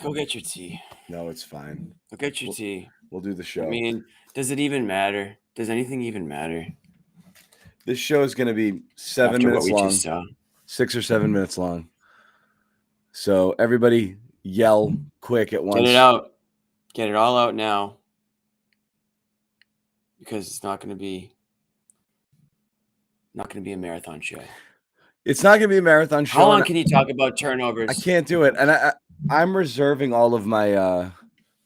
Go get your tea. No, it's fine. Go get your tea. We'll do the show. I mean, does it even matter? Does anything even matter? This show is going to be 7 After minutes what we long, just saw. 6 or 7 minutes long. So everybody yell quick at once. Get it out. Get it all out now. Because it's not going to be a marathon show. It's not going to be a marathon show. How long can you talk about turnovers? I can't do it. And I'm reserving all of my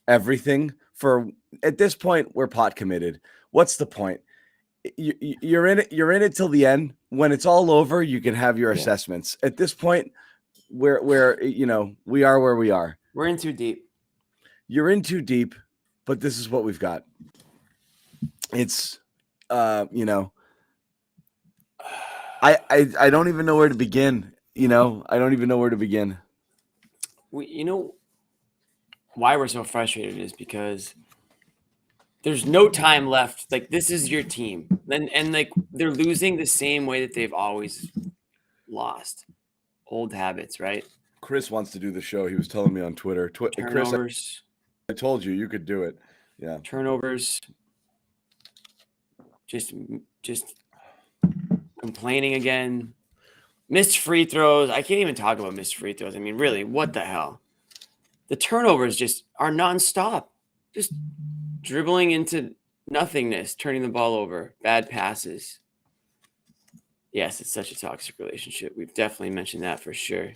everything for, at this point, we're pot committed. What's the point? You're in it till the end. When it's all over, you can have your assessments. At this point, we are where we are. We're in too deep. You're in too deep, but this is what we've got. It's I don't even know where to begin. I don't even know where to begin. Why we're so frustrated is because there's no time left. Like, this is your team. And like, they're losing the same way that they've always lost. Old habits, right? Chris wants to do the show. He was telling me on Twitter. Turnovers. Chris, I told you could do it. Yeah. Turnovers. Just complaining again. Missed free throws. I can't even talk about missed free throws. I mean, really, what the hell? The turnovers just are nonstop. Just dribbling into nothingness, turning the ball over, bad passes. Yes, it's such a toxic relationship. We've definitely mentioned that for sure.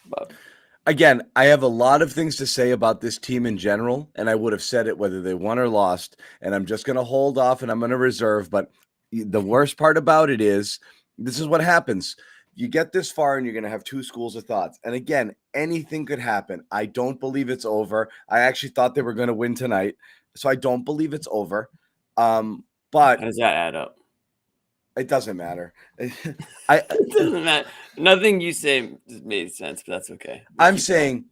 But again, I have a lot of things to say about this team in general, and I would have said it whether they won or lost, and I'm just going to hold off and I'm going to reserve. But the worst part about it is this is what happens. You get this far and you're going to have two schools of thoughts. And again, anything could happen. I don't believe it's over. I actually thought they were going to win tonight, so I don't believe it's over. But how does that add up? It doesn't matter. It doesn't matter. Nothing you say made sense, but that's okay. I'm saying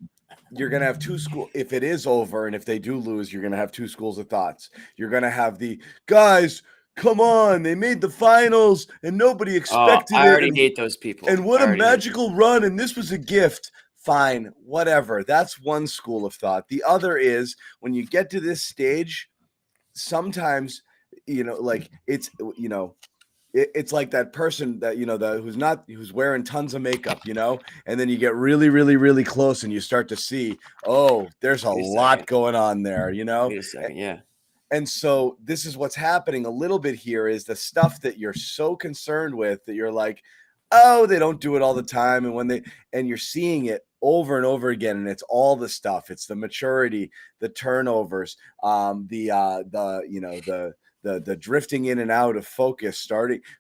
you're going to have two schools. If it is over and if they do lose, you're going to have two schools of thoughts. You're going to have the guys, come on, they made the finals and nobody expected it. I already hate those people. And what a magical run, and this was a gift. Fine, whatever. That's one school of thought. The other is when you get to this stage, sometimes, it's like that person that who's wearing tons of makeup, and then you get really, really, really close and you start to see, there's a lot going on there, Wait a second, yeah. And so this is what's happening a little bit here is the stuff that you're so concerned with that you're like, they don't do it all the time, and you're seeing it over and over again, and it's all the stuff. It's the maturity, the turnovers, the drifting in and out of focus,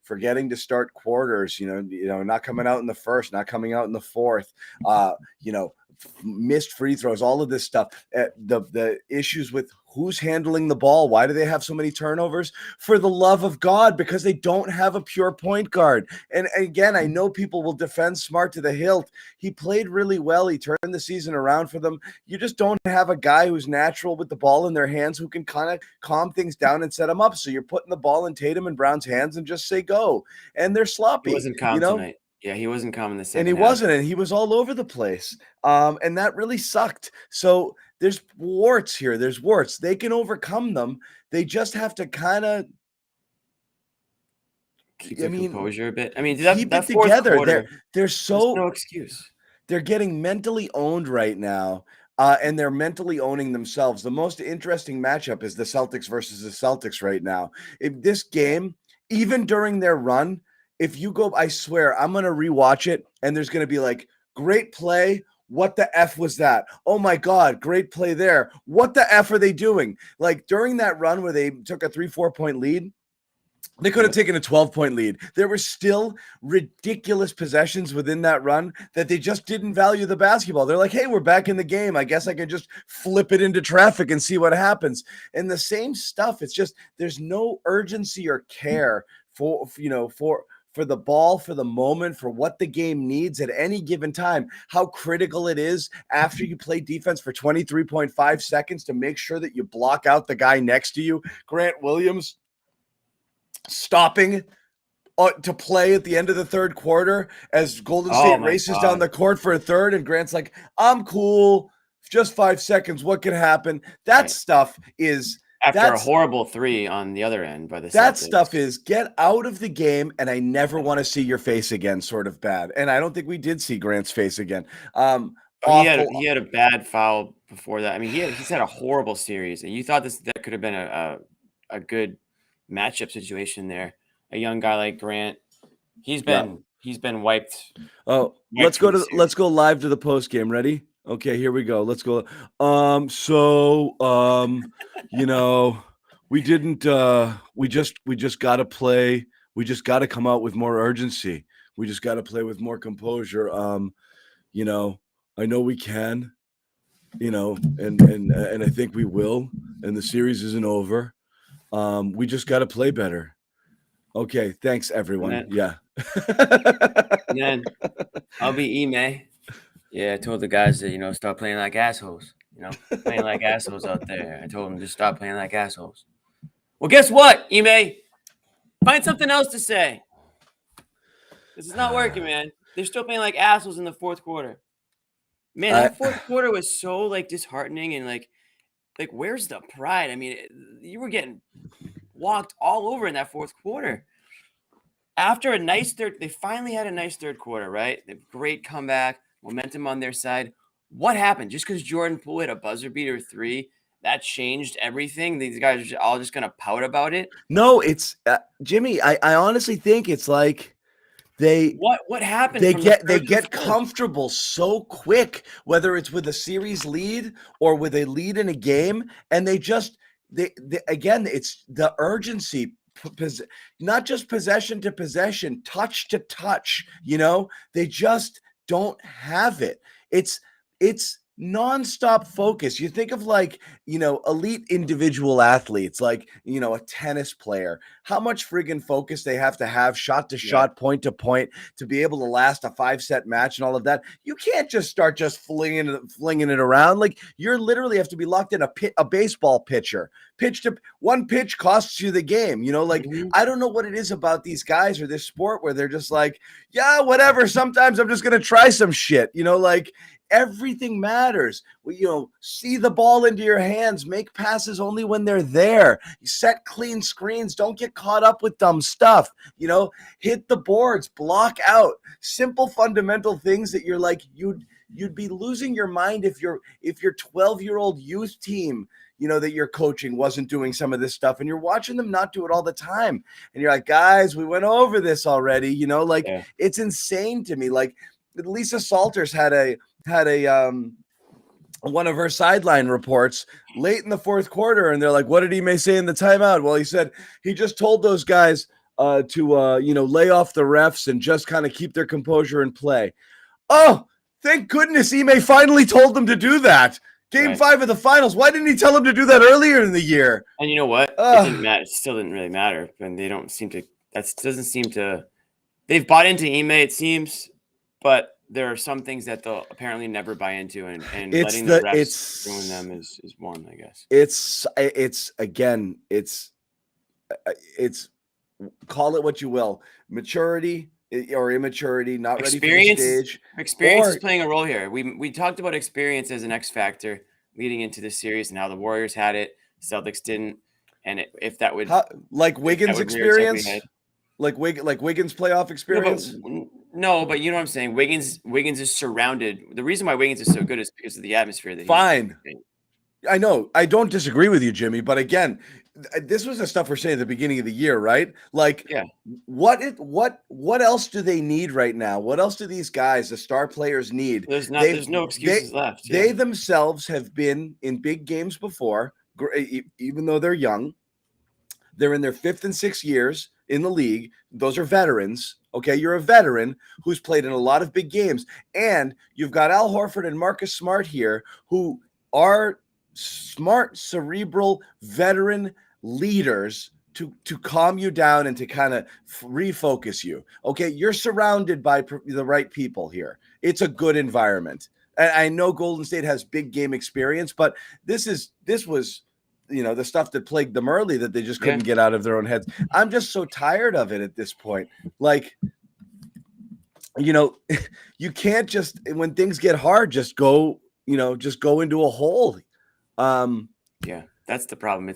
forgetting to start quarters, not coming out in the first, not coming out in the fourth, missed free throws, all of this stuff. The issues with who's handling the ball. Why do they have so many turnovers? For the love of God, because they don't have a pure point guard. And again, I know people will defend Smart to the hilt. He played really well. He turned the season around for them. You just don't have a guy who's natural with the ball in their hands who can kind of calm things down and set them up. So you're putting the ball in Tatum and Brown's hands and just say go. And they're sloppy. He wasn't calm tonight. Yeah, he wasn't calm in the second half. And he wasn't, and he was all over the place. And that really sucked. So there's warts here. There's warts. They can overcome them. They just have to kind of keep their composure a bit. I mean, keep it together. There's no excuse. They're getting mentally owned right now. And they're mentally owning themselves. The most interesting matchup is the Celtics versus the Celtics right now. If this game, even during their run, if you go, I swear, I'm going to rewatch it, and there's going to be like, great play. What the F was that? Oh, my God, great play there. What the F are they doing? Like, during that run where they took a 3-4 point lead, they could have taken a 12-point lead. There were still ridiculous possessions within that run that they just didn't value the basketball. They're like, hey, we're back in the game. I guess I can just flip it into traffic and see what happens. And the same stuff. It's just there's no urgency or care for the ball, for the moment, for what the game needs at any given time, how critical it is after you play defense for 23.5 seconds to make sure that you block out the guy next to you. Grant Williams stopping to play at the end of the third quarter as Golden Oh State my races down God. the court for a third, and Grant's like, I'm cool. Just 5 seconds. What could happen? That Right. stuff is After a that's horrible 3 on the other end by the that Celtics. stuff is get out of the game, and I never want to see your face again, sort of bad. And I don't think we did see Grant's face again. Oh, Awful. he had a bad foul before that. I mean, he's had a horrible series, and you thought that could have been a good matchup situation there. A young guy like Grant, he's been wiped. Oh, Wiped from the let's series. go live to the post game. Ready? Okay, here we go. Let's go. You know, we didn't we just got to play. We just got to come out with more urgency. We just got to play with more composure. You know, I know we can, and I think we will, and the series isn't over. We just got to play better. Okay, thanks everyone. Yeah. And then I'll be Ime. Yeah, I told the guys that, stop playing like assholes. Playing like assholes out there. I told them to stop playing like assholes. Well, guess what, Ime? Find something else to say. This is not working, man. They're still playing like assholes in the fourth quarter. Man, that fourth quarter was so disheartening and like where's the pride? I mean, you were getting walked all over in that fourth quarter. After a nice they finally had a nice third quarter, right? Great comeback, momentum on their side. What happened? Just because Jordan Poole hit a buzzer beater 3, that changed everything? These guys are all just going to pout about it? No, it's Jimmy. I honestly think it's like what happened? They from get the they third to the get fourth? comfortable so quick, whether it's with a series lead or with a lead in a game, and they again, it's the urgency. Not just possession to possession, touch to touch. They just don't have it. It's nonstop focus. You think of elite individual athletes, like a tennis player, how much friggin' focus they have to have shot to shot, point to point, to be able to last a 5-set match and all of that. You can't just start flinging it around. Like, you're literally have to be locked in a baseball pitcher. One pitch costs you the game. I don't know what it is about these guys or this sport where they're just like, yeah, whatever. Sometimes I'm just gonna try some shit. Everything matters. See the ball into your hands, make passes only when they're there. You set clean screens. Don't get caught up with dumb stuff. Hit the boards, block out. Simple fundamental things that you're like, you'd be losing your mind if your 12-year-old youth team, that you're coaching wasn't doing some of this stuff, and you're watching them not do it all the time. And you're like, guys, we went over this already. It's insane to me. Like, Lisa Salters had a one of her sideline reports late in the fourth quarter, and they're like, what did he may say in the timeout? Well, he said he just told those guys to lay off the refs and just kind of keep their composure and play. Oh, thank goodness Ime finally told them to do that. Game 5 of the finals. Why didn't he tell them to do that earlier in the year? And you know what? It didn't matter. It still didn't really matter. And they don't seem to – doesn't seem to – they've bought into Ime, it seems, but there are some things that they'll apparently never buy into, and letting the refs ruin them is one, I guess. It's call it what you will, maturity or immaturity, not ready for the stage. Experience is playing a role here. We talked about experience as an X factor leading into this series and how the Warriors had it, Celtics didn't, and if that would like Wiggins experience, like Wiggins playoff experience. No, but you know what I'm saying. Wiggins is surrounded. The reason why Wiggins is so good is because of the atmosphere that Fine. I know. I don't disagree with you, Jimmy. But again, this was the stuff we're saying at the beginning of the year, right? Like, yeah. What else do they need right now? What else do these guys, the star players, need? There's no excuses left. Yeah. They themselves have been in big games before, even though they're young. They're in their 5th and 6th years in the league. Those are veterans. Okay, you're a veteran who's played in a lot of big games. And you've got Al Horford and Marcus Smart here, who are smart, cerebral, veteran leaders to calm you down and to kind of refocus you. Okay, you're surrounded by the right people here. It's a good environment. And I know Golden State has big game experience, but this was the stuff that plagued them early that they just couldn't get out of their own heads. I'm just so tired of it at this point. Like, you can't just, when things get hard, just go into a hole. Yeah, that's the problem.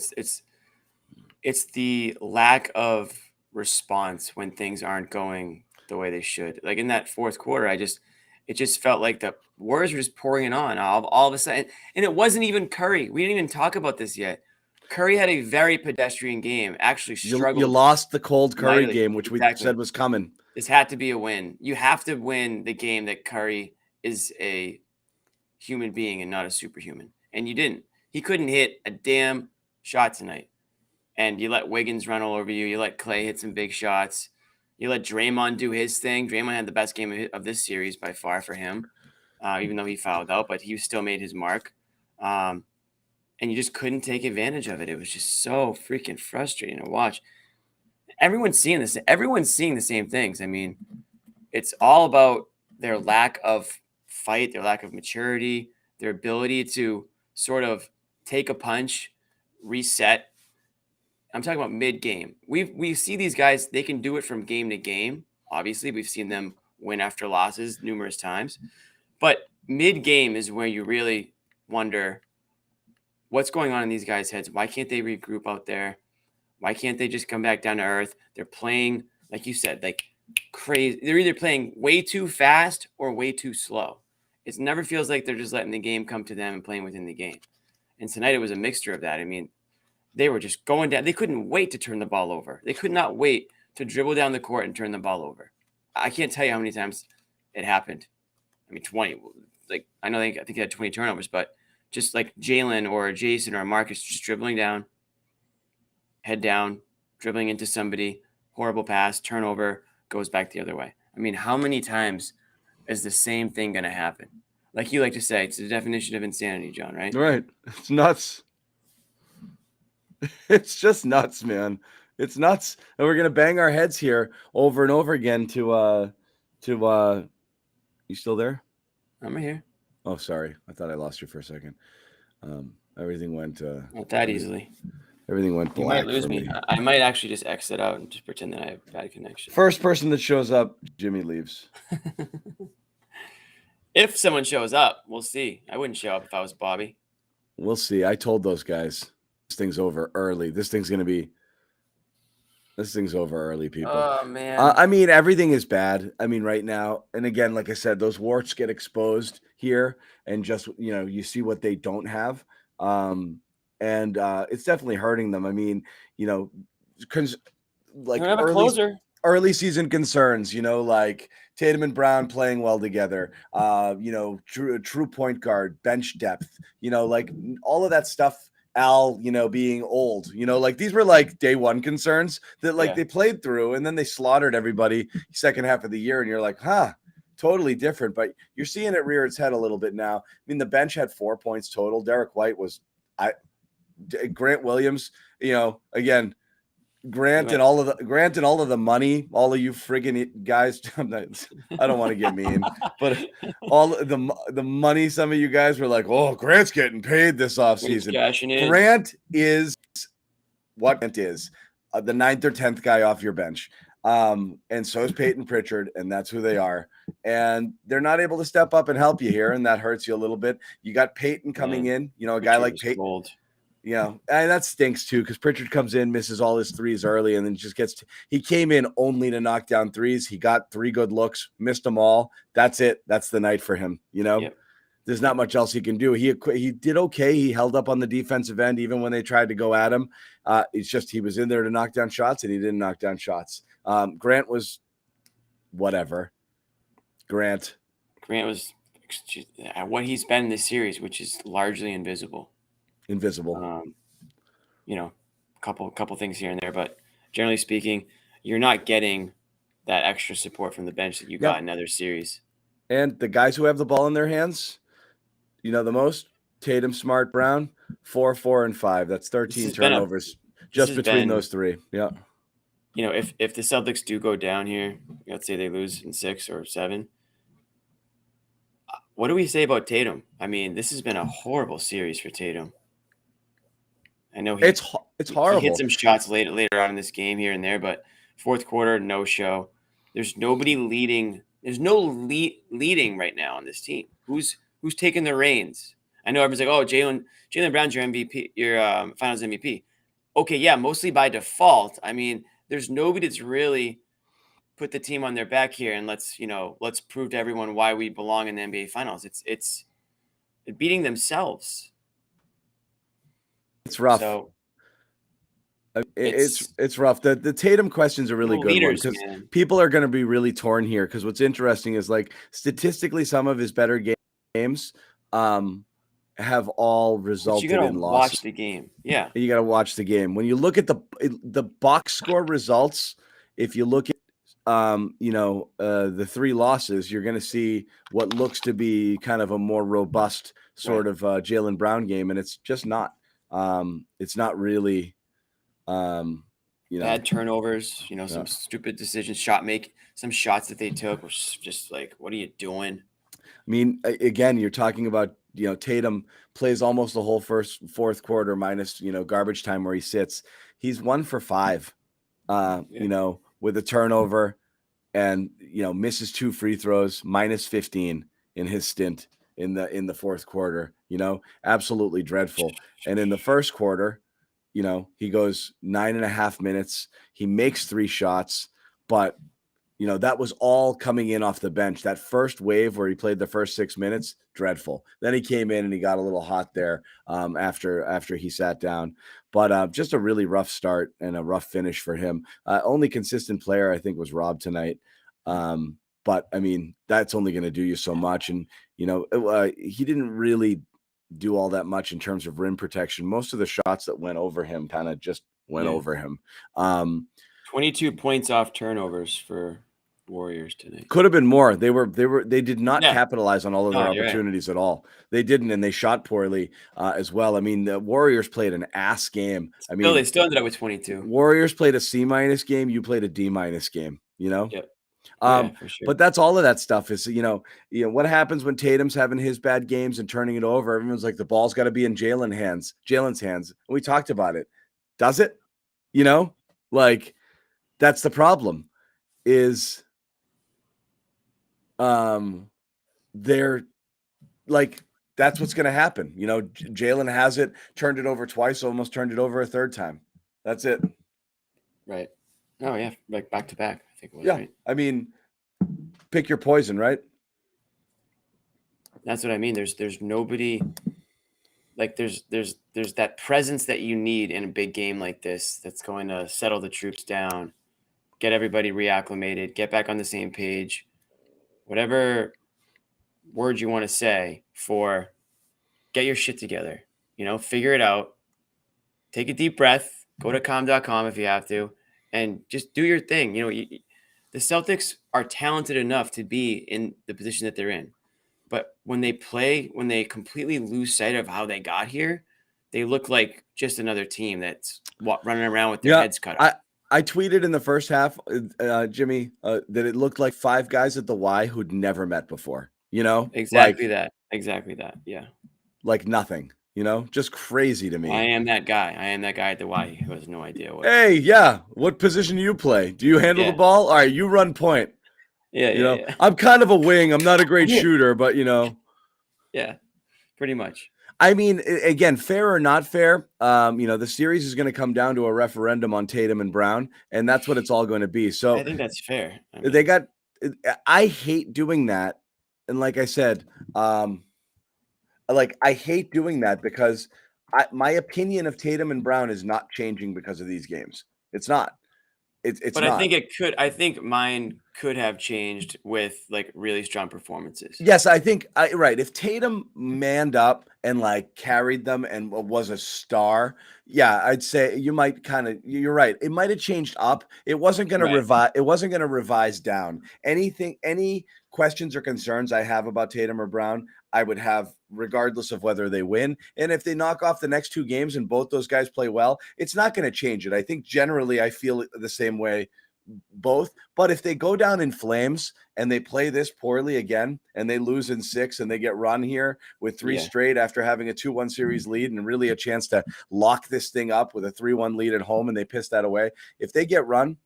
It's the lack of response when things aren't going the way they should. Like in that fourth quarter, it just felt like the Warriors were just pouring it on all of a sudden. And it wasn't even Curry. We didn't even talk about this yet. Curry had a very pedestrian game, actually struggled. You lost the cold Curry mightily. game, which we said was coming. This had to be a win. You have to win the game that Curry is a human being and not a superhuman. And you didn't. He couldn't hit a damn shot tonight. And you let Wiggins run all over you. You let Clay hit some big shots. You let Draymond do his thing. Draymond had the best game of this series by far for him, even though he fouled out, but he still made his mark. And you just couldn't take advantage of it. It was just so freaking frustrating to watch. Everyone's seeing this. Everyone's seeing the same things. I mean, it's all about their lack of fight, their lack of maturity, their ability to sort of take a punch, reset. I'm talking about mid-game. We see these guys, they can do it from game to game. Obviously, we've seen them win after losses numerous times. But mid-game is where you really wonder what's going on in these guys' heads. Why can't they regroup out there? Why can't they just come back down to earth? They're playing, like you said, like crazy. They're either playing way too fast or way too slow. It never feels like they're just letting the game come to them and playing within the game. And tonight it was a mixture of that. I mean, they were just going down. They couldn't wait to turn the ball over. They could not wait to dribble down the court and turn the ball over. I can't tell you how many times it happened. I mean, 20. Like, I think he had 20 turnovers, but just like Jalen or Jason or Marcus just dribbling down, head down, dribbling into somebody, horrible pass, turnover, goes back the other way. I mean, how many times is the same thing going to happen? Like you like to say, it's the definition of insanity, John, right? Right. It's nuts. It's just nuts, man. It's nuts. And we're going to bang our heads here over and over again to you still there? I'm right here. Oh, sorry. I thought I lost you for a second. Everything went not that easily. Everything went black. You might lose me. I might actually just exit out and just pretend that I have bad connection. First person that shows up, Jimmy leaves. If someone shows up, we'll see. I wouldn't show up if I was Bobby. We'll see. I told those guys this thing's over early. This thing's over early, people. Oh, man. I mean, everything is bad. I mean, right now. And again, like I said, those warts get exposed here and just, you see what they don't have. And it's definitely hurting them. I mean, like early season concerns, like Tatum and Brown playing well together, true point guard, bench depth, like all of that stuff. Al, being old, like these were like day one concerns that they played through and then they slaughtered everybody second half of the year. And you're like, totally different, but you're seeing it rear its head a little bit now. I mean, the bench had 4 points total. Derek White was, Grant Williams, again, Grant and all of the money, all of you friggin' guys. I don't want to get mean, but all the money. Some of you guys were like, "Oh, Grant's getting paid this offseason." Grant is what Grant is, the 9th or 10th guy off your bench, and so is Peyton Pritchard, and that's who they are. And they're not able to step up and help you here, and that hurts you a little bit. You got Peyton coming in, a guy like Peyton. Cold. Yeah, and that stinks too because Pritchard comes in, misses all his threes early, and then just he came in only to knock down threes. He got 3 good looks, missed them all. That's it. That's the night for him. Yep. There's not much else he can do. He did okay. He held up on the defensive end even when they tried to go at him. It's just he was in there to knock down shots, and he didn't knock down shots. Grant was whatever. Grant was what he's been in this series, which is largely invisible. Couple things here and there, but generally speaking, you're not getting that extra support from the bench that you got in other series. And the guys who have the ball in their hands, the most, Tatum, Smart, Brown, 4, 4, and 5. That's 13 turnovers just between those three. Yeah. If the Celtics do go down here, let's say they lose in 6 or 7. What do we say about Tatum? I mean, this has been a horrible series for Tatum. I know It's he horrible. hit some shots later on in this game here and there, but fourth quarter, no show. There's nobody leading. There's no leading right now on this team. Who's taking the reins? I know everyone's like, "Oh, Jaylen Brown's your MVP, your Finals MVP." Okay, yeah, mostly by default. I mean, there's nobody that's really put the team on their back here and let's prove to everyone why we belong in the NBA Finals. It's beating themselves. It's rough. So it's rough. The Tatum question's a really good one leaders, because man. people are going to be really torn here. Because what's interesting is like statistically, some of his better games have all resulted in losses. Watch the game. Yeah, you got to watch the game. When you look at the box score results, if you look at the 3 losses, you're going to see what looks to be kind of a more robust sort of Jaylen Brown game, and it's just not. It's not really. Bad turnovers. Some stupid decisions. Some shots that they took were just like, what are you doing? I mean, again, you're talking about Tatum plays almost the whole fourth quarter minus garbage time where he sits. He's 1 for 5. With a turnover and misses 2 free throws, minus 15 in his stint in the fourth quarter. Absolutely dreadful. And in the first quarter, he goes 9.5 minutes. He makes 3 shots, but that was all coming in off the bench. That first wave where he played the first 6 minutes, dreadful. Then he came in and he got a little hot there after he sat down. But just a really rough start and a rough finish for him. Only consistent player, I think, was Rob tonight. But, I mean, that's only going to do you so much. And, he didn't really do all that much in terms of rim protection. Most of the shots that went over him kind of just went over him. 22 points off turnovers for Warriors tonight. Could have been more. They did not capitalize on all of their opportunities at all. They didn't, and they shot poorly as well. I mean, the Warriors played an ass game. They still ended up with 22. Warriors played a C- game. You played a D- game. Yep. For sure. But that's all of that stuff is, what happens when Tatum's having his bad games and turning it over. Everyone's like, the ball's got to be in Jaylen's hands. And we talked about it. Does it? That's the problem is they're like, that's what's going to happen. Jaylen has it, turned it over twice, almost turned it over a third time. That's it. Right. Oh yeah. Like back to back, I think it was. Yeah. Right? I mean, pick your poison, right? That's what I mean. There's nobody like there's that presence that you need in a big game like this that's going to settle the troops down, get everybody reacclimated, get back on the same page, whatever word you want to say for get your shit together, figure it out, take a deep breath, go to calm.com if you have to, and just do your thing. The Celtics are talented enough to be in the position that they're in. But when they completely lose sight of how they got here, they look like just another team that's running around with their heads cut off. I tweeted in the first half, Jimmy, that it looked like 5 guys at the Y who'd never met before. Exactly that. Yeah. Like nothing. Just crazy to me. I am that guy at the Y who has no idea what. Hey, yeah. What position do you play? Do you handle the ball? All right, you run point. Yeah. I'm kind of a wing. I'm not a great shooter, but Yeah, pretty much. I mean, again, fair or not fair, the series is going to come down to a referendum on Tatum and Brown, and that's what it's all going to be. So I think that's fair. I hate doing that. And like I said, I hate doing that because my opinion of Tatum and Brown is not changing because of these games. It's not. It's but not. I think it could. I think mine could have changed with like really strong performances. Yes, I think right. If Tatum manned up and like carried them and was a star, yeah, I'd say you might you're right. It might have changed up. It wasn't going to revise. It wasn't going to revise down. Any questions or concerns I have about Tatum or Brown, I would have regardless of whether they win. And if they knock off the next 2 games and both those guys play well, it's not going to change it. I think generally I feel the same way both. But if they go down in flames and they play this poorly again and they lose in 6 and they get run here with 3 straight after having a 2-1 series lead and really a chance to lock this thing up with a 3-1 lead at home and they piss that away, if they get run,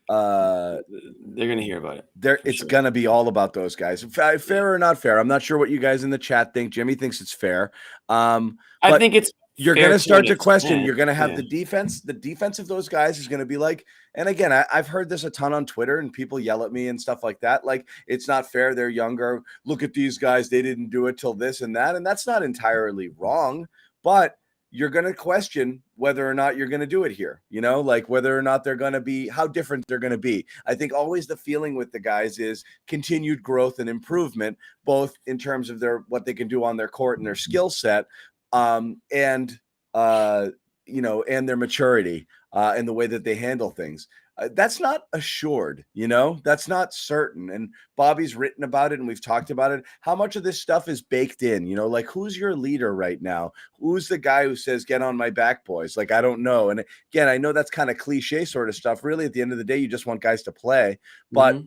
they're going to hear about it. It's going to be all about those guys. Fair or not fair. I'm not sure what you guys in the chat think. Jimmy thinks it's fair. I think it's you're going to start to question. You're going to have the defense. The defense of those guys is going to be like, and again, I've heard this a ton on Twitter and people yell at me and stuff like that. Like, it's not fair. They're younger. Look at these guys. They didn't do it till this and that. And that's not entirely wrong, but you're going to question whether or not you're going to do it here, like whether or not they're going to be, how different they're going to be. I think always the feeling with the guys is continued growth and improvement, both in terms of what they can do on their court and their skill set, and their maturity and the way that they handle things. That's not assured, that's not certain. And Bobby's written about it and we've talked about it. How much of this stuff is baked in, like who's your leader right now? Who's the guy who says, get on my back, boys? Like, I don't know. And again, I know that's kind of cliche sort of stuff. Really, at the end of the day, you just want guys to play, but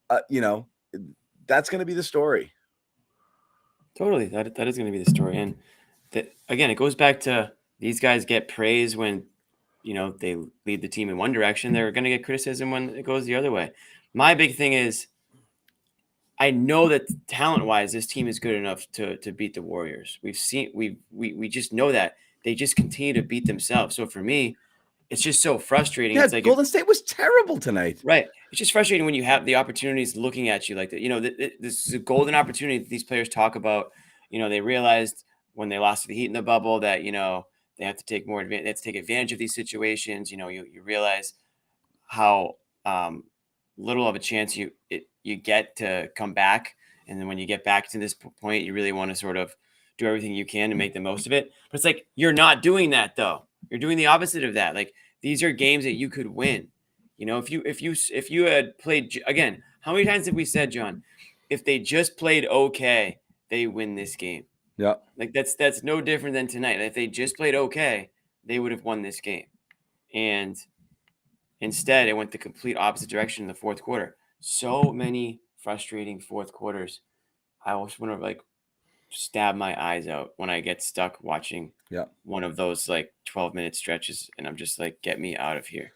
that's going to be the story. Totally. That is going to be the story. And again, it goes back to these guys get praise when they lead the team in one direction. They're going to get criticism when it goes the other way. My big thing is I know that talent-wise, this team is good enough to beat the Warriors. We just know that. They just continue to beat themselves. So for me, it's just so frustrating. Yeah, it's like Golden State was terrible tonight. Right. It's just frustrating when you have the opportunities looking at you like that. This is a golden opportunity that these players talk about. They realized when they lost to the Heat in the bubble that, they have to take more advantage. They have to take advantage of these situations. You realize how little of a chance you get to come back, and then when you get back to this point, you really want to sort of do everything you can to make the most of it. But it's like you're not doing that though. You're doing the opposite of that. Like these are games that you could win. If you had played again, how many times have we said, John, if they just played okay, they win this game. Yeah. Like that's no different than tonight. If they just played okay, they would have won this game. And instead, it went the complete opposite direction in the fourth quarter. So many frustrating fourth quarters. I always want to stab my eyes out when I get stuck watching one of those 12-minute stretches, and I'm just like, get me out of here.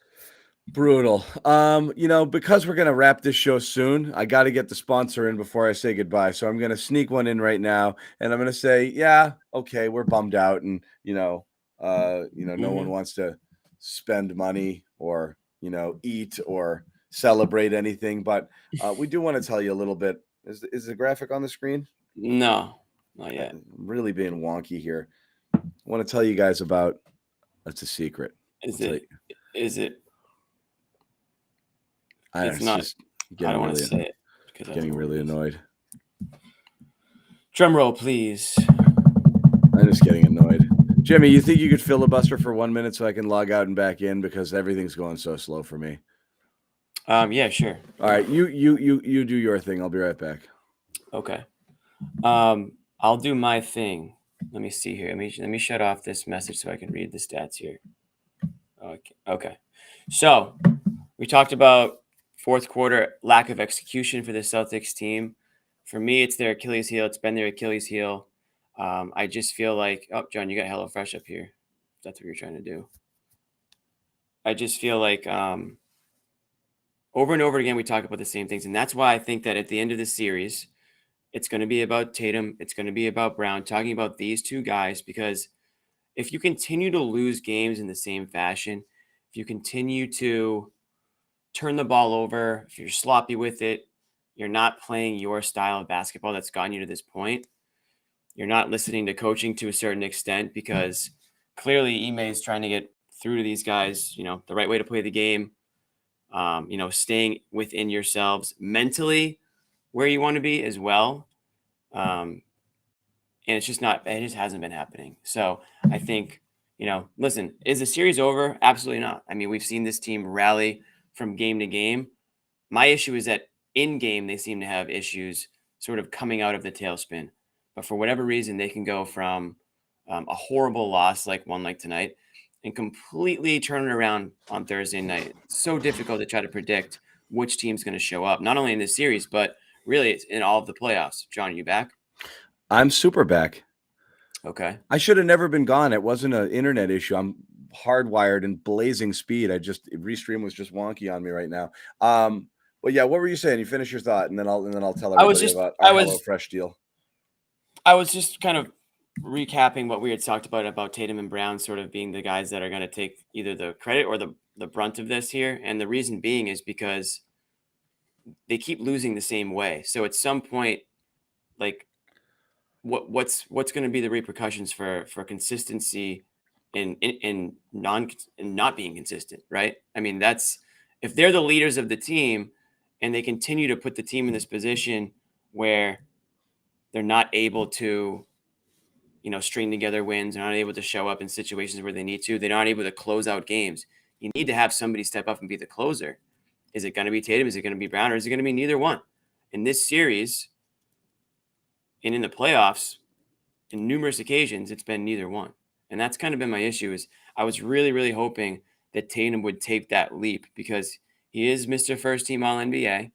Brutal. Because we're going to wrap this show soon, I got to get the sponsor in before I say goodbye. So I'm going to sneak one in right now, and I'm going to say, yeah, okay, we're bummed out, and no one wants to spend money or eat or celebrate anything, but we do want to tell you a little bit. Is the graphic on the screen? No, not yet. I'm really being wonky here. I want to tell you guys about. It's a secret. Is it? It's not. I don't want to say it because getting really annoyed. Drum roll, please. I'm just getting annoyed. Jimmy, you think you could filibuster for 1 minute so I can log out and back in because everything's going so slow for me? Yeah, sure. All right, you do your thing. I'll be right back. Okay. I'll do my thing. Let me see here. Let me shut off this message so I can read the stats here. Okay. So we talked about fourth quarter lack of execution for the Celtics team. For me, it's their Achilles heel. It's been their Achilles heel. I just feel like, oh, John, you got HelloFresh up here. If that's what you're trying to do. I just feel like over and over again, we talk about the same things. And that's why I think that at the end of the series, it's going to be about Tatum. It's going to be about Brown, talking about these two guys, because if you continue to lose games in the same fashion, if you continue to turn the ball over, if you're sloppy with it, you're not playing your style of basketball that's gotten you to this point. You're not listening to coaching to a certain extent because clearly Ime is trying to get through to these guys, the right way to play the game, staying within yourselves mentally where you want to be as well. And it just hasn't been happening. So I think, listen, is the series over? Absolutely not. I mean, we've seen this team rally from game to game. My issue is that in game, they seem to have issues sort of coming out of the tailspin. But for whatever reason, they can go from a horrible loss like one like tonight and completely turn it around on Thursday night. It's so difficult to try to predict which team's going to show up, not only in this series, but really it's in all of the playoffs. John, are you back? I'm super back. Okay. I should have never been gone. It wasn't an internet issue. I'm hardwired and blazing speed. Restream was just wonky on me right now. But yeah, what were you saying? You finish your thought, and then I'll tell everybody about our HelloFresh deal. I was just kind of recapping what we had talked about Tatum and Brown sort of being the guys that are going to take either the credit or the brunt of this here. And the reason being is because they keep losing the same way. So at some point, like what's going to be the repercussions for consistency in not being consistent, right? I mean, that's if they're the leaders of the team and they continue to put the team in this position where they're not able to, string together wins, they're not able to show up in situations where they need to, they're not able to close out games. You need to have somebody step up and be the closer. Is it going to be Tatum? Is it going to be Brown? Or is it going to be neither one? In this series and in the playoffs, in numerous occasions, it's been neither one. And that's kind of been my issue is I was really, really hoping that Tatum would take that leap because he is Mr. First Team All-NBA.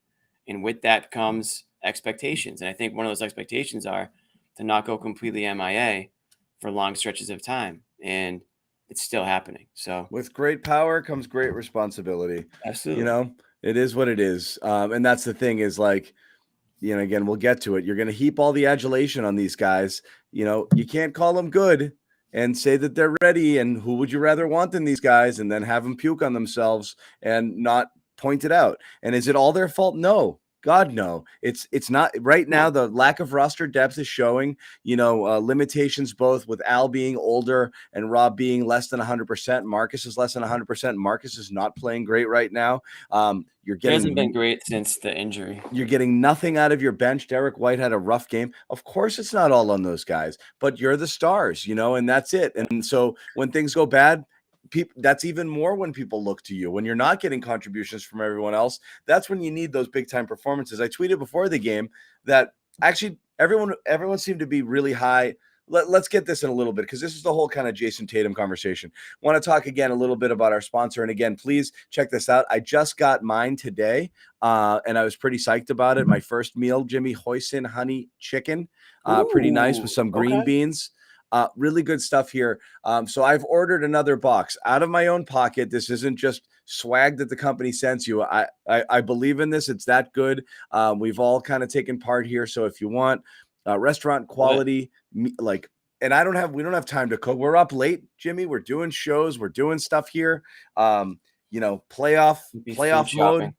And with that comes expectations. And I think one of those expectations are to not go completely MIA for long stretches of time. And it's still happening. So with great power comes great responsibility. Absolutely. It is what it is. And that's the thing is like, again, we'll get to it. You're going to heap all the adulation on these guys. You can't call them good and say that they're ready. And who would you rather want than these guys? And then have them puke on themselves and not point it out. And is it all their fault? No. God, no. It's not right now. The lack of roster depth is showing, limitations both with Al being older and Rob being less than 100%. Marcus is less than 100%. Marcus is not playing great right now. He hasn't been great since the injury. You're getting nothing out of your bench. Derek White had a rough game. Of course, it's not all on those guys, but you're the stars, and that's it. And so when things go bad, that's even more when people look to you. When you're not getting contributions from everyone else, that's when you need those big time performances. I tweeted before the game that actually everyone seemed to be really high. Let's get this in a little bit because this is the whole kind of Jason Tatum conversation. Want to talk again a little bit about our sponsor. And again, please check this out. I just got mine today and I was pretty psyched about it. My first meal, Jimmy, hoisin honey chicken, pretty nice with some green beans. Really good stuff here. So I've ordered another box out of my own pocket. This isn't just swag that the company sends you. I believe in this. It's that good. We've all kind of taken part here. So if you want restaurant quality, we don't have time to cook. We're up late, Jimmy. We're doing shows. We're doing stuff here. Playoff mode.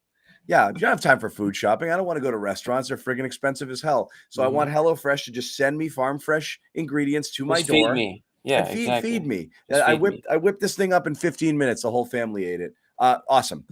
Yeah, you don't have time for food shopping. I don't want to go to restaurants. They're friggin' expensive as hell. So I want HelloFresh to just send me farm fresh ingredients to my door. Feed me. Yeah, feed me. I whipped this thing up in 15 minutes. The whole family ate it. Awesome.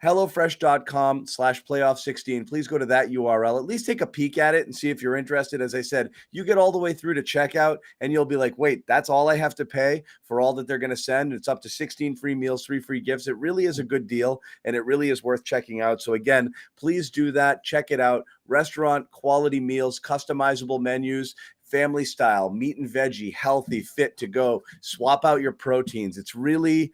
HelloFresh.com/playoff16. Please go to that URL. At least take a peek at it and see if you're interested. As I said, you get all the way through to checkout and you'll be like, wait, that's all I have to pay for all that they're going to send. It's up to 16 free meals, 3 free gifts. It really is a good deal and it really is worth checking out. So again, please do that. Check it out. Restaurant quality meals, customizable menus, family style, meat and veggie, healthy, fit to go. Swap out your proteins. It's really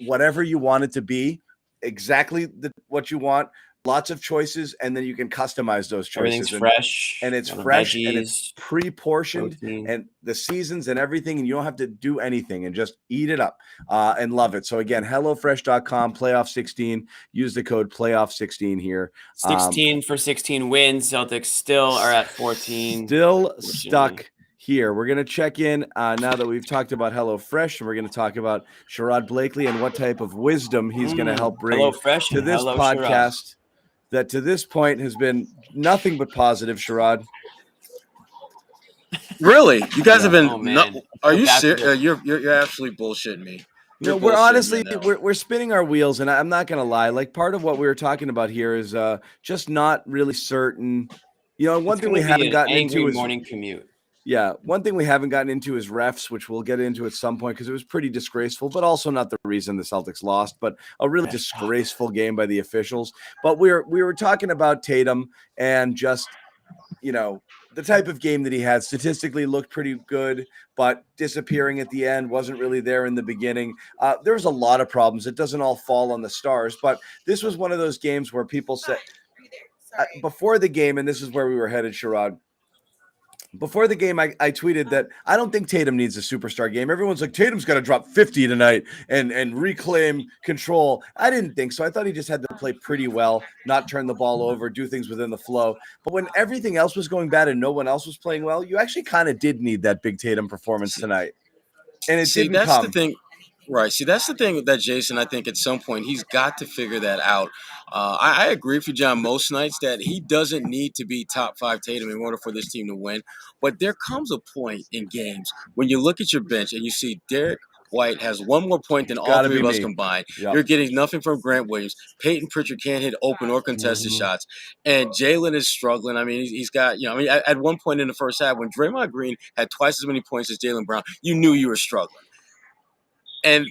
whatever you want it to be. Exactly what you want, lots of choices, and then you can customize those choices. Everything's fresh, and it's fresh, and it's pre-portioned, and the seasons and everything, and you don't have to do anything and just eat it up and love it. So again, HelloFresh.com, playoff16. Use the code playoff16 here. 16 for 16 wins. Celtics still are at 14. Still stuck here. We're going to check in now that we've talked about HelloFresh, and we're going to talk about Sherrod Blakely and what type of wisdom he's going to help bring to this podcast Sherrod. That to this point has been nothing but positive, Sherrod. Really? You guys have been are you serious? You're absolutely bullshitting me. We're honestly we're spinning our wheels, and I'm not going to lie. Like part of what we were talking about here is just not really certain. One thing we haven't gotten into is morning commute. Yeah, one thing we haven't gotten into is refs, which we'll get into at some point because it was pretty disgraceful, but also not the reason the Celtics lost, but a really disgraceful game by the officials. But we were talking about Tatum and just the type of game that he had. Statistically looked pretty good, but disappearing at the end, wasn't really there in the beginning. There's a lot of problems. It doesn't all fall on the stars, but this was one of those games where people said before the game, and this is where we were headed, Sherrod. Before the game, I tweeted that I don't think Tatum needs a superstar game. Everyone's like, Tatum's got to drop 50 tonight and reclaim control. I didn't think so. I thought he just had to play pretty well, not turn the ball over, do things within the flow. But when everything else was going bad and no one else was playing well, you actually kind of did need that big Tatum performance tonight. And it didn't that's come. The thing. Right. See, that's the thing that Jason, I think at some point he's got to figure that out. I agree with you, John, most nights that he doesn't need to be top 5 Tatum in order for this team to win. But there comes a point in games when you look at your bench and you see Derek White has one more point than all three of us combined. Yep. You're getting nothing from Grant Williams. Peyton Pritchard can't hit open or contested shots. And Jalen is struggling. I mean, he's got, at one point in the first half, when Draymond Green had twice as many points as Jalen Brown, you knew you were struggling. And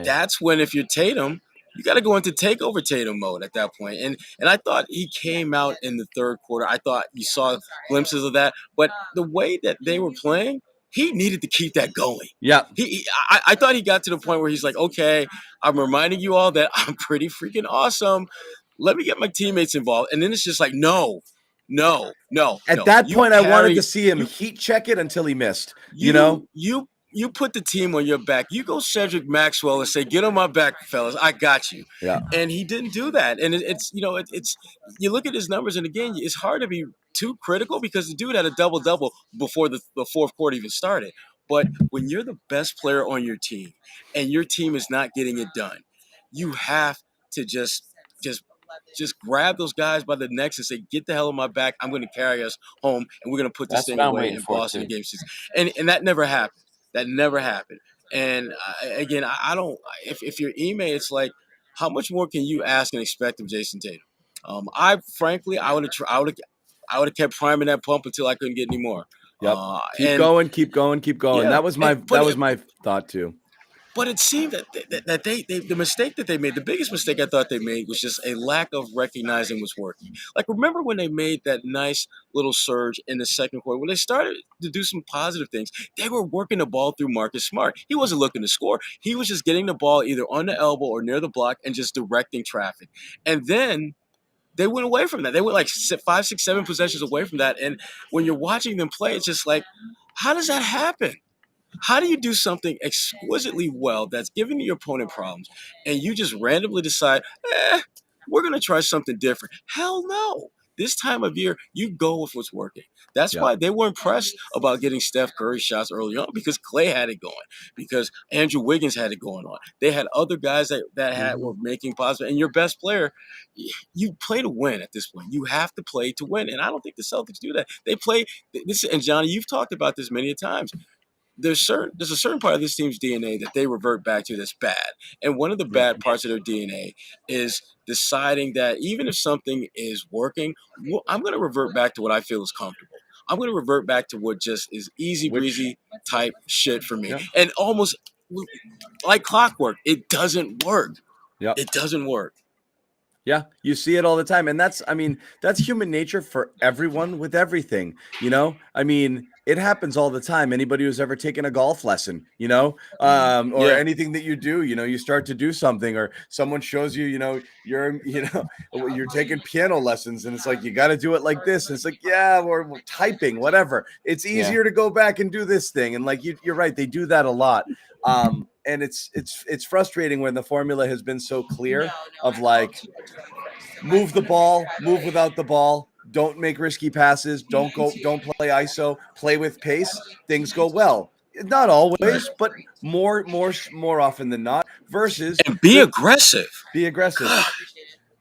that's when, if you're Tatum, you got to go into takeover Tatum mode at that point. And I thought he came out in the third quarter. I thought you saw glimpses of that. But the way that they were playing, he needed to keep that going. Yeah. I thought he got to the point where he's like, okay, I'm reminding you all that I'm pretty freaking awesome. Let me get my teammates involved. And then it's just like, no. At that point, I wanted to see him heat check it until he missed. You put the team on your back. You go Cedric Maxwell and say, "Get on my back, fellas. I got you." Yeah. And he didn't do that. And it's you look at his numbers, and again, it's hard to be too critical because the dude had a double-double before the fourth quarter even started. But when you're the best player on your team and your team is not getting it done, you have to just grab those guys by the necks and say, "Get the hell on my back. I'm going to carry us home, and we're going to put this thing away in Boston in Game 6." And that never happened. That never happened. And again, I don't. If you're Ime, it's like, how much more can you ask and expect of Jason Tatum? I would have kept priming that pump until I couldn't get any more. Yep. Keep going. Yeah, that was my thought too. But it seemed that the mistake that they made, the biggest mistake I thought they made, was just a lack of recognizing what's working. Like, remember when they made that nice little surge in the second quarter, when they started to do some positive things, they were working the ball through Marcus Smart. He wasn't looking to score. He was just getting the ball either on the elbow or near the block and just directing traffic. And then they went away from that. They went like 5, 6, 7 possessions away from that. And when you're watching them play, it's just like, how does that happen? How do you do something exquisitely well that's giving your opponent problems, and you just randomly decide, we're going to try something different? Hell no. This time of year, you go with what's working. That's why they were impressed about getting Steph Curry shots early on, because Klay had it going, because Andrew Wiggins had it going on. They had other guys that were making positive. And your best player, you play to win at this point. You have to play to win. And I don't think the Celtics do that. They play this. And Johnny, you've talked about this many times. There's a certain part of this team's DNA that they revert back to that's bad. And one of the bad parts of their DNA is deciding that even if something is working, I'm going to revert back to what I feel is comfortable. I'm going to revert back to what just is easy breezy type shit for me. Yeah. And almost like clockwork, it doesn't work. Yep. It doesn't work. Yeah, you see it all the time. And that's human nature for everyone with everything, it happens all the time. Anybody who's ever taken a golf lesson, or anything that you do, you start to do something, or someone shows you, you're taking piano lessons, and it's like, you got to do it like this. And it's like, we're typing, whatever. It's easier to go back and do this thing. And like, you're right. They do that a lot. And it's frustrating when the formula has been so clear of like, move the ball, move without the ball, don't make risky passes, don't play ISO, play with pace, things go well. Not always, but more often than not. Versus and be aggressive.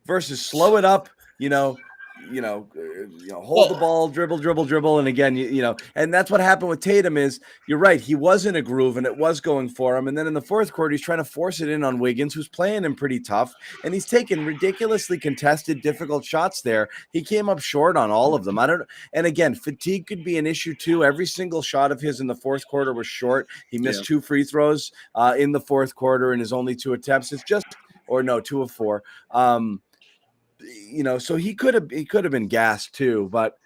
Versus slow it up, hold the ball, dribble, and again, and that's what happened with Tatum. Is you're right, he was in a groove and it was going for him, and then in the fourth quarter, he's trying to force it in on Wiggins, who's playing him pretty tough, and he's taking ridiculously contested, difficult shots there. He came up short on all of them. And again, fatigue could be an issue too. Every single shot of his in the fourth quarter was short. He missed 2 free throws in the fourth quarter in his only 2 attempts. It's just, 2 of 4. So he could have been gassed too, but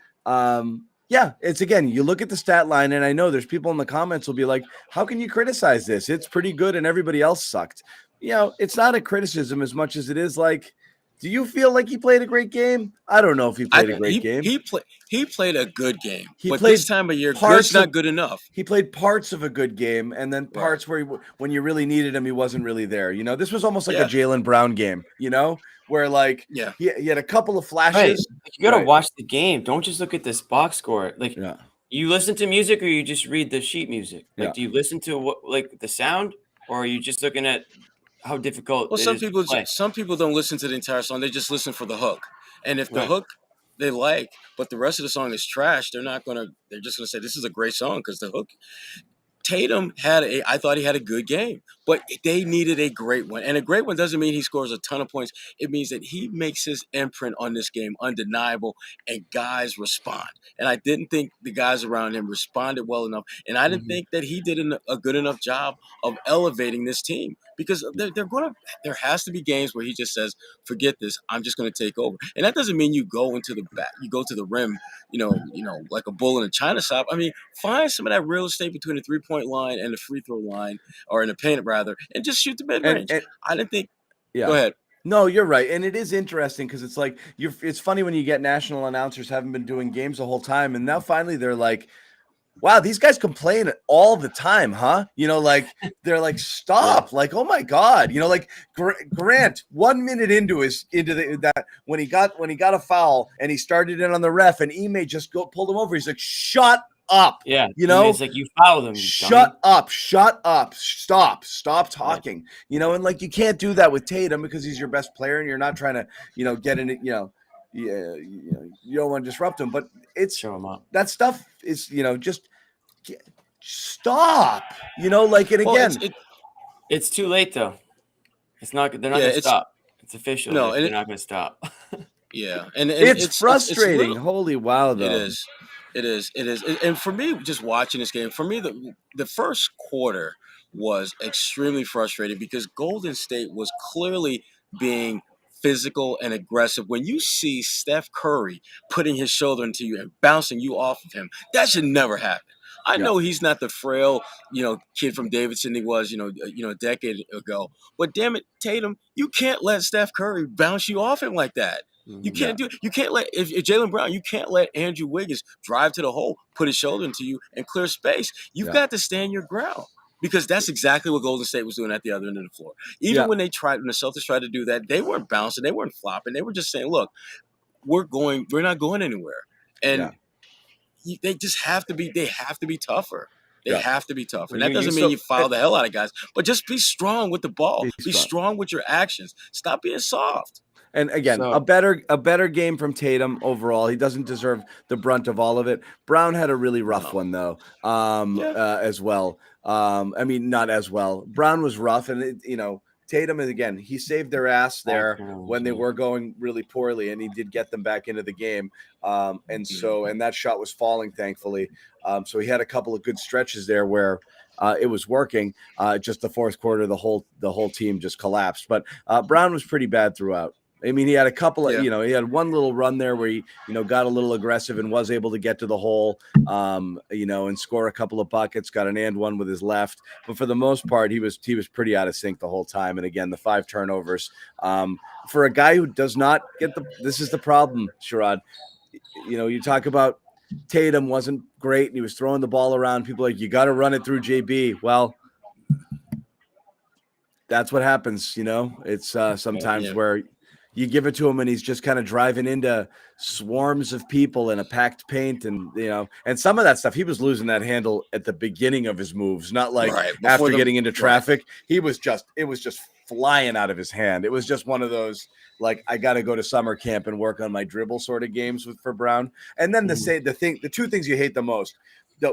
Yeah, it's again, you look at the stat line, and I know there's people in the comments will be like, how can you criticize this? It's pretty good and everybody else sucked. It's not a criticism as much as it is like, do you feel like he played a great game? I don't know if he played a great game. He played a good game, He but played this time of year, parts good's not of- good enough. He played parts of a good game, and then parts where when you really needed him, he wasn't really there. This was almost like a Jaylen Brown game, where like he had a couple of flashes. Right. You got to watch the game. Don't just look at this box score. Like you listen to music or you just read the sheet music. Like do you listen to what the sound, or are you just looking at how difficult it is to play? Some people don't listen to the entire song. They just listen for the hook. And if the hook they like, but the rest of the song is trash, they're just gonna say this is a great song because the hook. Tatum I thought he had a good game, but they needed a great one. And a great one doesn't mean he scores a ton of points. It means that he makes his imprint on this game undeniable and guys respond. And I didn't think the guys around him responded well enough. And I didn't think that he did a good enough job of elevating this team because there has to be games where he just says, forget this, I'm just going to take over. And that doesn't mean you go to the rim, like a bull in a china shop. I mean, find some of that real estate between the 3-point line and the free throw line, or in the paint rather, and just shoot the mid range. I didn't think. Yeah. Go ahead. No, you're right, and it is interesting because it's like it's funny when you get national announcers haven't been doing games the whole time, and now finally they're like, wow, these guys complain all the time, huh? They're like, stop, like, oh my God, like Grant 1 minute into that when he got a foul and he started in on the ref and Ime just pulled him over. He's like, shut up. Yeah. It's like you fouled him. Shut up. Stop talking. And like you can't do that with Tatum because he's your best player and you're not trying to, get in it, you don't want to disrupt him, but show him up. That stuff is, just stop, like, and again, it's too late though. It's not, they're not going to stop. It's official. No, they're not going to stop. Yeah. And it's frustrating. Holy wow, though. It is. And for me, just watching this game, the first quarter was extremely frustrating because Golden State was clearly being physical and aggressive. When you see Steph Curry putting his shoulder into you and bouncing you off of him, that should never happen. I know he's not the frail, kid from Davidson he was, a decade ago. But damn it, Tatum, you can't let Steph Curry bounce you off him like that. You can't do it. You can't let if Jaylen Brown, you can't let Andrew Wiggins drive to the hole, put his shoulder into you, and clear space. You've got to stand your ground. Because that's exactly what Golden State was doing at the other end of the floor. Even when the Celtics tried to do that, they weren't bouncing, they weren't flopping. They were just saying, look, we're not going anywhere. And they just have to be tougher. They have to be tougher. And that doesn't mean you foul the hell out of guys, but just be strong with the ball. Be strong with your actions. Stop being soft. And again, a better game from Tatum overall. He doesn't deserve the brunt of all of it. Brown had a really rough one though, as well. I mean, not as well. Brown was rough, and Tatum, again, he saved their ass there when they were going really poorly, and he did get them back into the game. And that shot was falling, thankfully. So he had a couple of good stretches there where it was working. Just the fourth quarter, the whole team just collapsed. But Brown was pretty bad throughout. I mean, he had a couple of, he had one little run there where he, got a little aggressive and was able to get to the hole, and score a couple of buckets, got an and one with his left. But for the most part, he was pretty out of sync the whole time. And again, the 5 turnovers for a guy who does not get this is the problem, Sherrod. You talk about Tatum wasn't great and he was throwing the ball around. People are like, you got to run it through JB. Well, that's what happens. It's sometimes where you give it to him and he's just kind of driving into swarms of people in a packed paint. And, and some of that stuff, he was losing that handle at the beginning of his moves, not like after getting into traffic. It was just flying out of his hand. It was just one of those, like, I got to go to summer camp and work on my dribble sort of games for Brown. And then the two things you hate the most,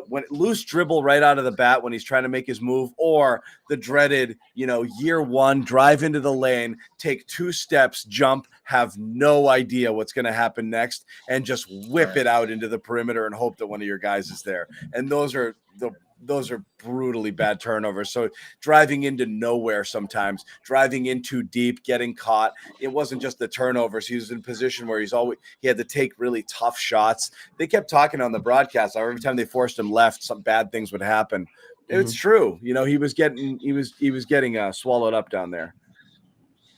when loose dribble right out of the bat when he's trying to make his move, or the dreaded, year one drive into the lane, take 2 steps, jump, have no idea what's going to happen next, and just whip it out into the perimeter and hope that one of your guys is there. And those are the those are brutally bad turnovers. So driving into nowhere sometimes, driving in too deep, getting caught. It wasn't just the turnovers. He was in a position where he had to take really tough shots. They kept talking on the broadcast. Every time they forced him left, some bad things would happen. It's true. He was getting swallowed up down there.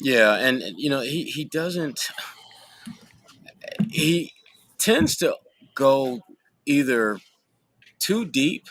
Yeah, and he tends to go either too deep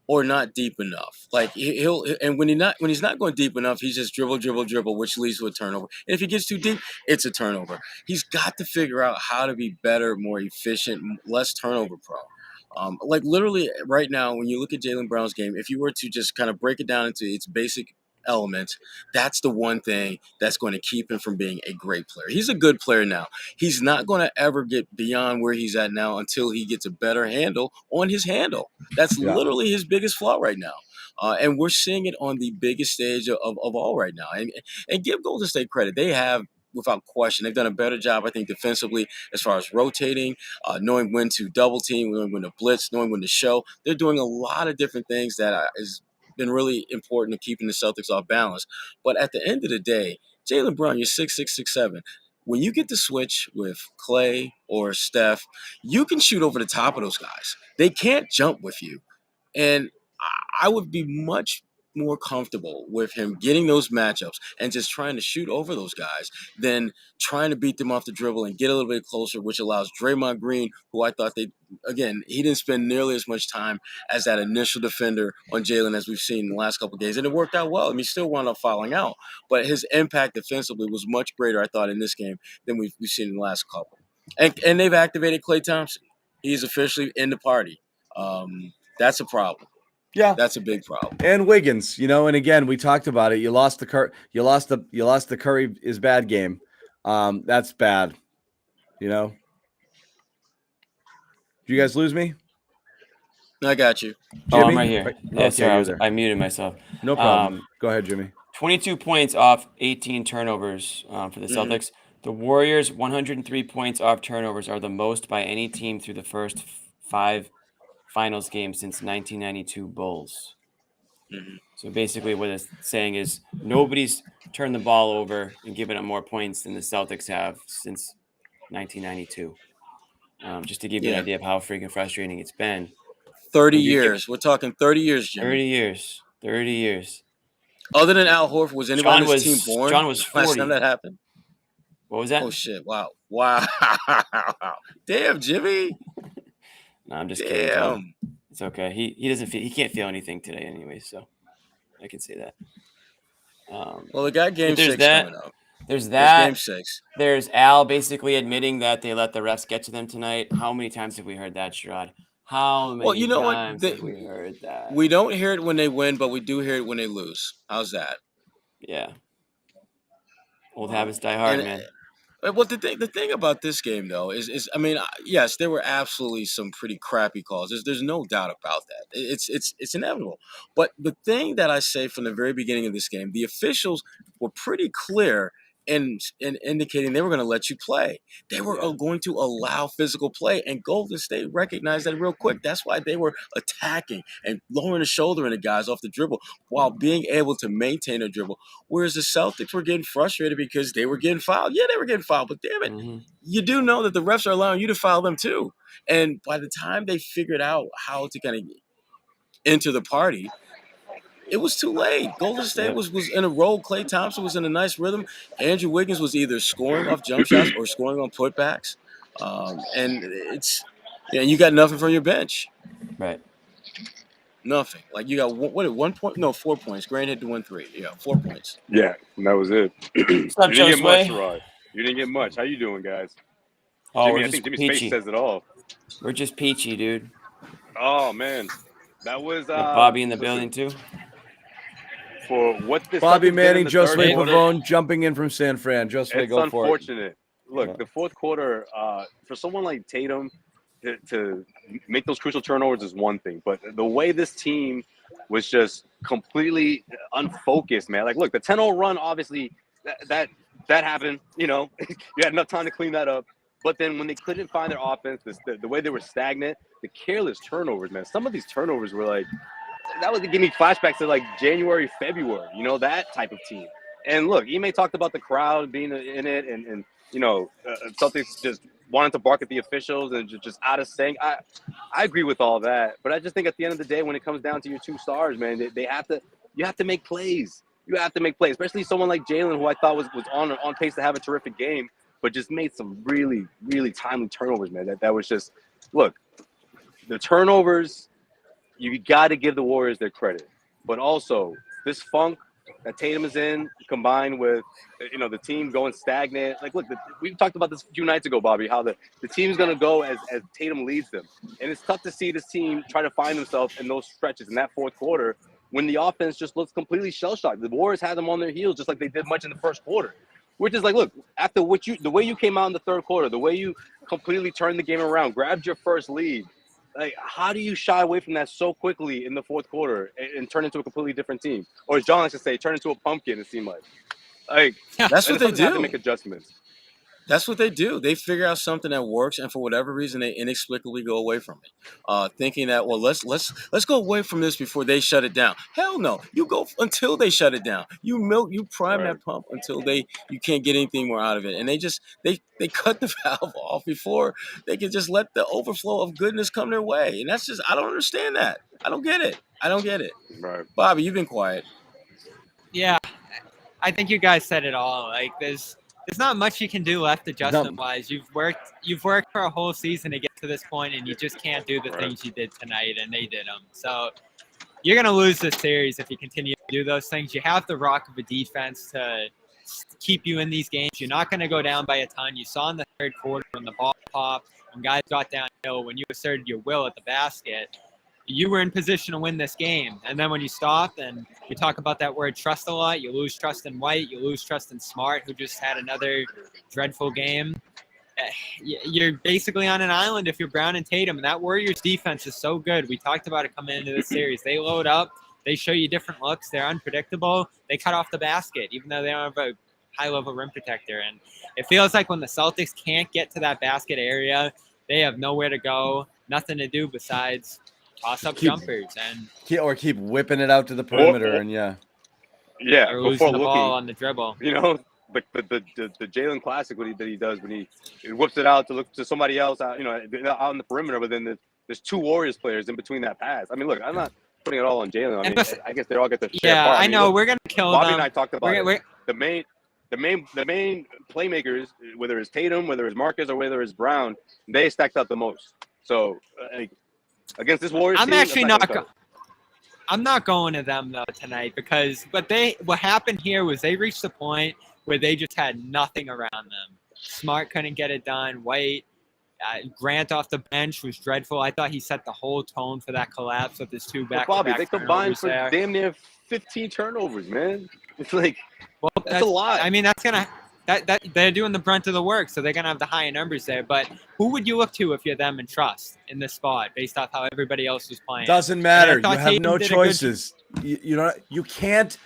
or not deep enough. Like he'll and when he's not going deep enough, he's just dribble, which leads to a turnover. And if he gets too deep, it's a turnover. He's got to figure out how to be better, more efficient, less turnover prone. Like literally right now, when you look at Jaylen Brown's game, if you were to just kind of break it down into its basic elements, that's the one thing that's going to keep him from being a great player. He's a good player now. He's not going to ever get beyond where he's at now until he gets a better handle on his handle. That's literally his biggest flaw right now. And we're seeing it on the biggest stage of all right now. And give Golden State credit. They have, without question, they've done a better job, I think, defensively as far as rotating, knowing when to double team, knowing when to blitz, knowing when to show. They're doing a lot of different things that is been really important to keeping the Celtics off balance. But at the end of the day, Jaylen Brown, you're 6'6", 6'7". When you get to switch with Clay or Steph, you can shoot over the top of those guys. They can't jump with you. And I would be much more comfortable with him getting those matchups and just trying to shoot over those guys than trying to beat them off the dribble and get a little bit closer, which allows Draymond Green, who I thought he didn't spend nearly as much time as that initial defender on Jaylen as we've seen in the last couple of games. And it worked out well. I mean, he still wound up fouling out, but his impact defensively was much greater, I thought, in this game than we've seen in the last couple. And they've activated Klay Thompson. He's officially in the party. That's a problem. Yeah, that's a big problem. And Wiggins, and again, we talked about it. You lost the Curry is bad game. That's bad. Did you guys lose me? I got you. Jimmy? Oh, I'm right here. Yeah, sorry, I muted myself. No problem. Go ahead, Jimmy. 22 points off 18 turnovers for the Celtics. The Warriors, 103 points off turnovers, are the most by any team through the first 5 finals games since 1992 Bulls. So basically what it's saying is nobody's turned the ball over and given up more points than the Celtics have since 1992. Just to give you an idea of how freaking frustrating it's been. 30 years. We're talking 30 years, Jimmy. 30 years. Other than Al Horford, was anyone on this team born? John was 40. Last time that happened? What was that? Oh, shit. Wow. Damn, Jimmy. No, I'm just kidding. John. It's okay. He can't feel anything today anyway, so I can say that. Well, they got game 6 coming up. There's that. Game 6. There's Al basically admitting that they let the refs get to them tonight. How many times have we heard that, Sherrod? How many times have we heard that? We don't hear it when they win, but we do hear it when they lose. How's that? Yeah. Old habits die hard, man. Well, the thing about this game, though, is I mean, yes, there were absolutely some pretty crappy calls. There's no doubt about that. It's inevitable. But the thing that I say from the very beginning of this game, the officials were pretty clear in indicating they were going to let you play. They were going to allow physical play, and Golden State recognized that real quick. That's why they were attacking and lowering the shoulder in the guys off the dribble while being able to maintain a dribble. Whereas the Celtics were getting frustrated because they were getting fouled. Yeah, they were getting fouled, but damn it, you do know that the refs are allowing you to foul them too. And by the time they figured out how to kind of enter the party, it was too late. Golden State was in a roll. Klay Thompson was in a nice rhythm. Andrew Wiggins was either scoring off jump shots or scoring on putbacks. And you got nothing from your bench. Right. Nothing. Like you got 1 point? No, 4 points. Grant had to win 3. Yeah, 4 points. Yeah, and that was it. You didn't get much, Rod. You didn't get much. How you doing, guys? Oh, Jimmy, I think Jimmy's face says it all. We're just peachy, dude. Oh man, that was Bobby in the building too. For what this Bobby Manning, Josue Pavone jumping in from San Fran. Josue, go for it. It's unfortunate. Look, the fourth quarter, for someone like Tatum to make those crucial turnovers is one thing, but the way this team was just completely unfocused, man. Like, look, the 10-0 run, obviously, that happened. You had enough time to clean that up. But then when they couldn't find their offense, the way they were stagnant, the careless turnovers, man. Some of these turnovers were like, that would give me flashbacks to like January, February, that type of team. And look, Ime talked about the crowd being in it, and Celtics just wanting to bark at the officials and just out of sync. I agree with all that, but I just think at the end of the day, when it comes down to your two stars, man, you have to make plays. You have to make plays, especially someone like Jalen, who I thought was on pace to have a terrific game, but just made some really, really timely turnovers, man. That was just, look, the turnovers, you got to give the Warriors their credit. But also, this funk that Tatum is in, combined with, the team going stagnant. Like, look, we talked about this a few nights ago, Bobby, how the team's going to go as Tatum leads them. And it's tough to see this team try to find themselves in those stretches in that fourth quarter when the offense just looks completely shell-shocked. The Warriors had them on their heels just like they did much in the first quarter. Which is like, look, after the way you came out in the third quarter, the way you completely turned the game around, grabbed your first lead, like, how do you shy away from that so quickly in the fourth quarter and turn into a completely different team? Or as John likes to say, turn into a pumpkin, it seemed like. That's what they do. Have to make adjustments. That's what they do. They figure out something that works, and for whatever reason, they inexplicably go away from it, thinking that, well, let's go away from this before they shut it down. Hell no, you go until they shut it down. You prime that pump until you can't get anything more out of it, and they cut the valve off before they can just let the overflow of goodness come their way, and that's just, I don't understand that. I don't get it. Right, Bobby, you've been quiet. Yeah, I think you guys said it all. Like, there's not much you can do left adjustment-wise. You've worked for a whole season to get to this point, and you just can't do the things you did tonight, and they did them. So you're going to lose this series if you continue to do those things. You have the rock of a defense to keep you in these games. You're not going to go down by a ton. You saw in the third quarter when the ball popped, when guys got downhill, when you asserted your will at the basket, you were in position to win this game. And then when you stop and you talk about that word trust a lot, you lose trust in White, you lose trust in Smart, who just had another dreadful game. You're basically on an island if you're Brown and Tatum. And that Warriors defense is so good. We talked about it coming into the series. They load up. They show you different looks. They're unpredictable. They cut off the basket, even though they don't have a high-level rim protector. And it feels like when the Celtics can't get to that basket area, they have nowhere to go, nothing to do besides – toss up jumpers and keep whipping it out to the perimeter or and or losing the ball on the dribble. The Jalen classic that he does when he whips it out to look to somebody else out on the perimeter, but then there's two Warriors players in between that pass. I mean, look, I'm not putting it all on Jalen. I guess they all get the share. Yeah, I know we're gonna kill Bobby them. and I talked about the main playmakers, whether it's Tatum, whether it's Marcus, or whether it's Brown, they stacked up the most. So. Against this Warriors I'm team, actually I'm not going to them though tonight because what happened here was they reached the point where they just had nothing around them. Smart couldn't get it done. White, Grant off the bench was dreadful. I thought he set the whole tone for that collapse with his two back-to-back Bobby, they combined for there. damn near 15 turnovers, man. It's like that's a lot. I mean, that they're doing the brunt of the work, so they're gonna have the higher numbers there. But who would you look to if you're them and trust in this spot, based off how everybody else was playing? doesn't matter. You have no choices. You can't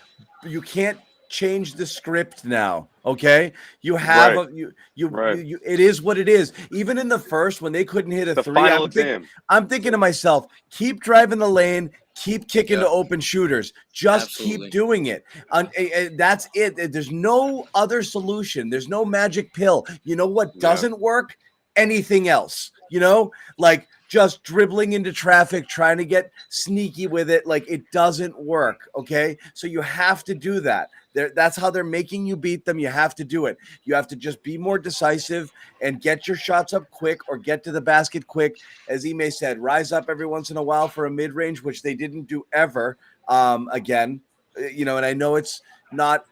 change the script now. Okay, you have it is what it is. Even in the first, when they couldn't hit a three, I'm thinking to myself, keep driving the lane. Keep kicking to open shooters. Just keep doing it. That's it. There's no other solution. There's no magic pill. You know what doesn't work? Anything else. Like just dribbling into traffic, trying to get sneaky with it. Like it doesn't work. Okay. So you have to do that. That's how they're making you beat them. You have to do it. You have to just be more decisive and get your shots up quick or get to the basket quick. As Ime said, rise up every once in a while for a mid-range, which they didn't do ever again. And I know it's not,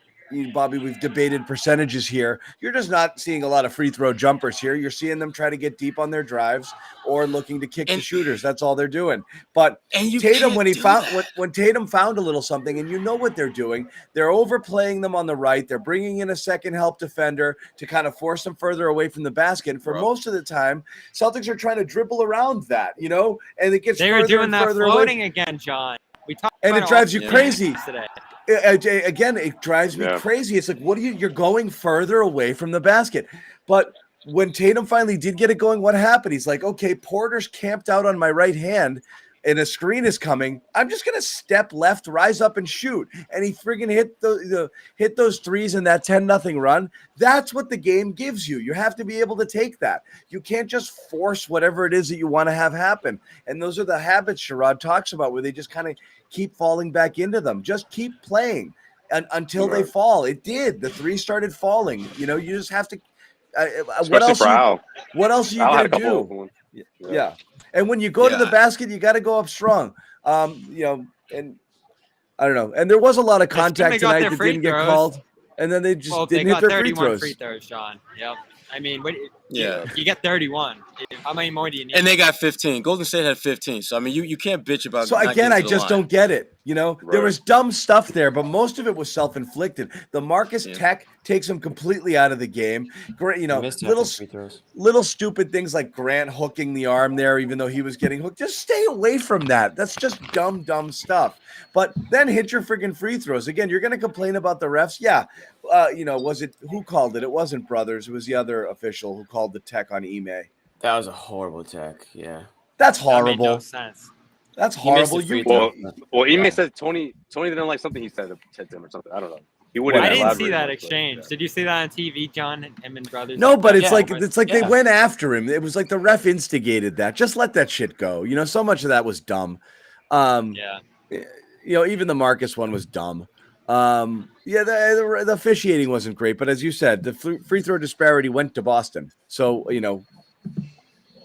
Bobby, we've debated percentages here. You're just not seeing a lot of free throw jumpers here. You're seeing them try to get deep on their drives or looking to kick the shooters. That's all they're doing. But Tatum, when Tatum found a little something, and you know what they're doing, they're overplaying them on the right. They're bringing in a second help defender to kind of force them further away from the basket. And for most of the time, Celtics are trying to dribble around that, and it gets they were doing that floating again, John. We talked and about it drives you crazy. Today. Again, it drives me crazy. It's like, you're going further away from the basket. But when Tatum finally did get it going, what happened? He's like, okay, Porter's camped out on my right hand. and a screen is coming, I'm just gonna step left, rise up, and shoot. And he friggin' hit those threes in that 10-0 run. That's what the game gives you. You have to be able to take that. You can't just force whatever it is that you want to have happen. And those are the habits Sherrod talks about, where they just kind of keep falling back into them. Just keep playing until they fall. It did. The three started falling. You just have to. What else? What else are you gonna do? Yeah. And when you go to the basket, you got to go up strong. And I don't know. And there was a lot of contact tonight that didn't get called. And then they just didn't hit their free throws. Free throws, Sean. Yep. I mean, you get 31. How many more do you need? And they got 15. Golden State had 15. So I mean, you can't bitch about. So again, I just don't get it. There was dumb stuff there, but most of it was self-inflicted. The Marcus Tech takes him completely out of the game. Little stupid things like Grant hooking the arm there, even though he was getting hooked. Just stay away from that. That's just dumb stuff. But then hit your freaking free throws. Again, you're going to complain about the refs. Yeah. Was it who called it? It wasn't Brothers. It was the other official who called the tech on Ime. That was a horrible tech. Yeah. That's horrible. That made no sense. That's horrible. Ime said Tony didn't like something he said to him or something. I don't know. He wouldn't. I didn't see that exchange. Did you see that on TV, John? Him and Brothers. No, but it's like they went after him. It was like the ref instigated that. Just let that shit go. So much of that was dumb. Even the Marcus one was dumb. The officiating wasn't great, but as you said, the free throw disparity went to Boston. So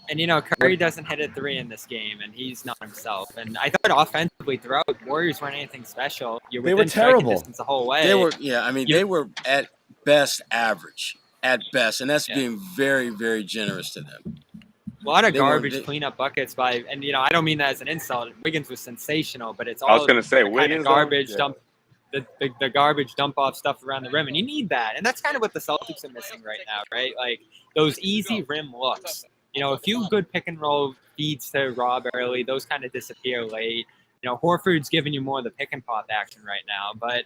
And Curry doesn't hit a three in this game, and he's not himself. And I thought offensively throughout, Warriors weren't anything special. They were terrible distance the whole way. They were, they were at best average, and that's being very, very generous to them. A lot of garbage cleanup buckets and I don't mean that as an insult. Wiggins was sensational, but it's all I was going to say Wiggins garbage dump. The garbage dump off stuff around the rim, and you need that. And that's kind of what the Celtics are missing right now, right? Like those easy rim looks. A few good pick and roll feeds to Rob early, those kind of disappear late. Horford's giving you more of the pick and pop action right now, but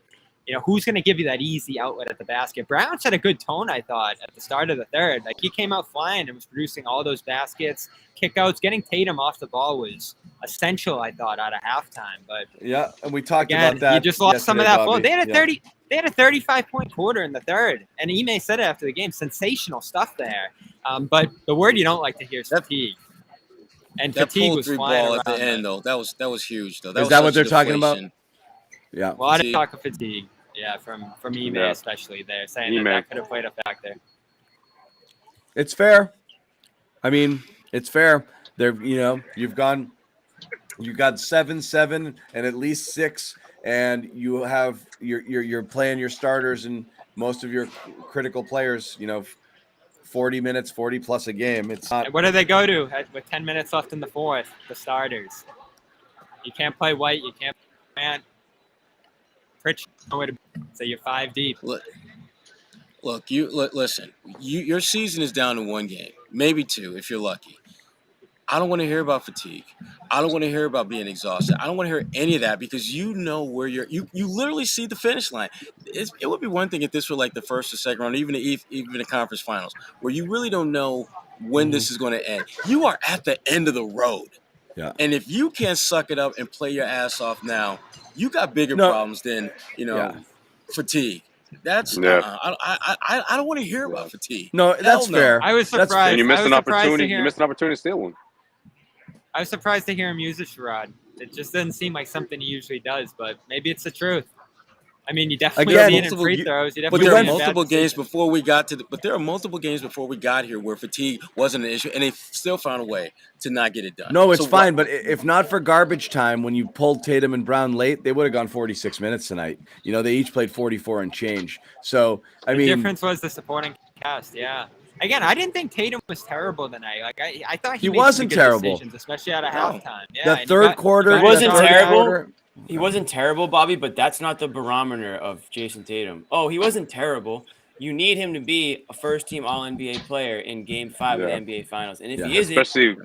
who's going to give you that easy outlet at the basket? Brown set a good tone, I thought, at the start of the third. Like he came out flying and was producing all those baskets, kickouts. Getting Tatum off the ball was essential, I thought, out of halftime. But yeah, and we talked about that. You just lost some of that flow. They had a 35-point quarter in the third, and Ime said it after the game. Sensational stuff there. But the word you don't like to hear is fatigue. And that fatigue was flying ball at the end, though. That was huge, though. Is that what they're talking about? Yeah. Well, I didn't talk of fatigue. Yeah, from Ime especially there, saying that could have played a factor. It's fair. I mean, it's fair. You've got 7-7 and at least 6, and you have you're playing your starters and most of your critical players. 40 minutes, 40 plus a game. It's not. What do they go to with 10 minutes left in the fourth? The starters. You can't play White. You can't play Grant. Pritchard, so you're 5 deep. Listen. Your season is down to 1 game, maybe 2 if you're lucky. I don't want to hear about fatigue. I don't want to hear about being exhausted. I don't want to hear any of that because where you literally see the finish line. It would be one thing if this were like the first or second round, even the conference finals, where you really don't know when this is going to end. You are at the end of the road. Yeah. And if you can't suck it up and play your ass off now, you got bigger problems than, fatigue. That's I don't want to hear about fatigue. No, that's fair. I was surprised. And you missed an opportunity. You missed an opportunity to steal one. I was surprised to hear him use a Sherrod. It just doesn't seem like something he usually does, but maybe it's the truth. I mean, you definitely see it in free throws. But there are multiple games before we got to there are multiple games before we got here where fatigue wasn't an issue, and they still found a way to not get it done. No, it's fine. But if not for garbage time, when you pulled Tatum and Brown late, they would have gone 46 minutes tonight. They each played 44 and change. So, the difference was the supporting cast, yeah. Again, I didn't think Tatum was terrible tonight. Like I thought he wasn't terrible, decisions, especially out of halftime. Yeah, the third quarter, he wasn't terrible. He wasn't terrible, Bobby, but that's not the barometer of Jason Tatum. Oh, he wasn't terrible. You need him to be a first-team All-NBA player in Game 5 of the NBA Finals, and if he isn't,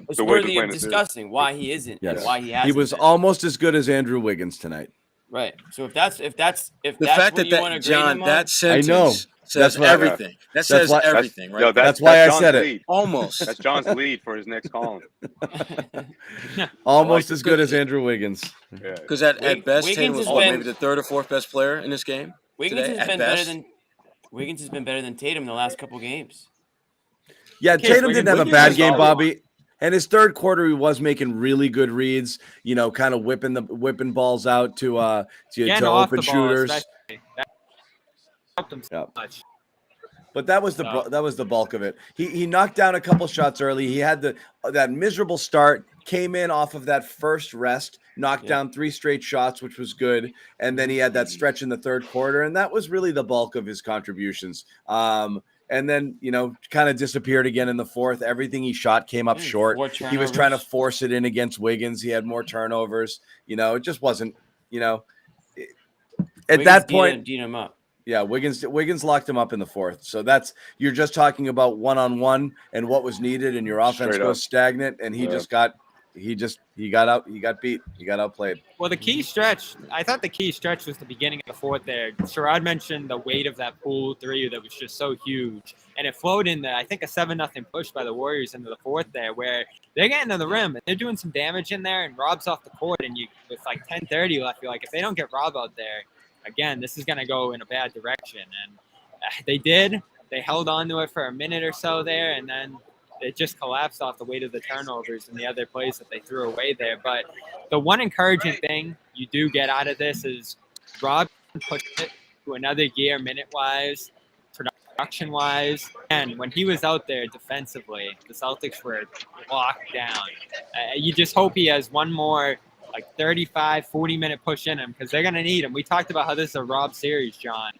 it's worthy of discussing why he isn't and why he hasn't. He was almost as good as Andrew Wiggins tonight. Right. So if that's The that's fact what you want to grade John, him on, that sentence That's says what- everything. That that's says why- everything, right? there. That's why I John's said it. lead. Almost. That's John's lead for his next column. Almost like as good as Andrew Wiggins. Yeah. Because at best, Wiggins Tatum was has what, been- maybe the third or fourth best player in this game Wiggins today. has At been best, Wiggins has been better than Tatum the last couple games. Yeah, Okay, Tatum didn't have a Wiggins bad is game, solid. Bobby. And his third quarter, he was making really good reads. You know, kind of whipping balls out to Getting off open the ball, shooters. especially. That helped him so Yeah. much. But that was the bulk of it. He knocked down a couple shots early. He had that miserable start. Came in off of that first rest, knocked down 3 straight shots, which was good. And then he had that stretch in the third quarter, and that was really the bulk of his contributions. And then, kind of disappeared again in the fourth. Everything he shot came up short. 4 He was trying to turnovers. force it in against Wiggins. He had more turnovers. It just wasn't, at Wiggins that point. beat him up. Yeah, Wiggins locked him up in the fourth. So you're just talking about one-on-one and what was needed, and your offense Straight goes up. stagnant, and he got beat. He got outplayed. Well, I thought the key stretch was the beginning of the fourth there. Sherrod mentioned the weight of that pool 3 that was just so huge. And it flowed into, I think, a 7-0 push by the Warriors into the fourth there, where they're getting to the rim and they're doing some damage in there, and Rob's off the court, and with like 10:30 left, you're like, if they don't get Rob out there, again, this is going to go in a bad direction. And they did. They held on to it for a minute or so there, and then it just collapsed off the weight of the turnovers and the other plays that they threw away there. But the one encouraging thing you do get out of this is Rob pushed it to another gear minute-wise, production-wise. And when he was out there defensively, the Celtics were locked down. You just hope he has one more 35, 40-minute push in him, because they're going to need him. We talked about how this is a Rob series, John.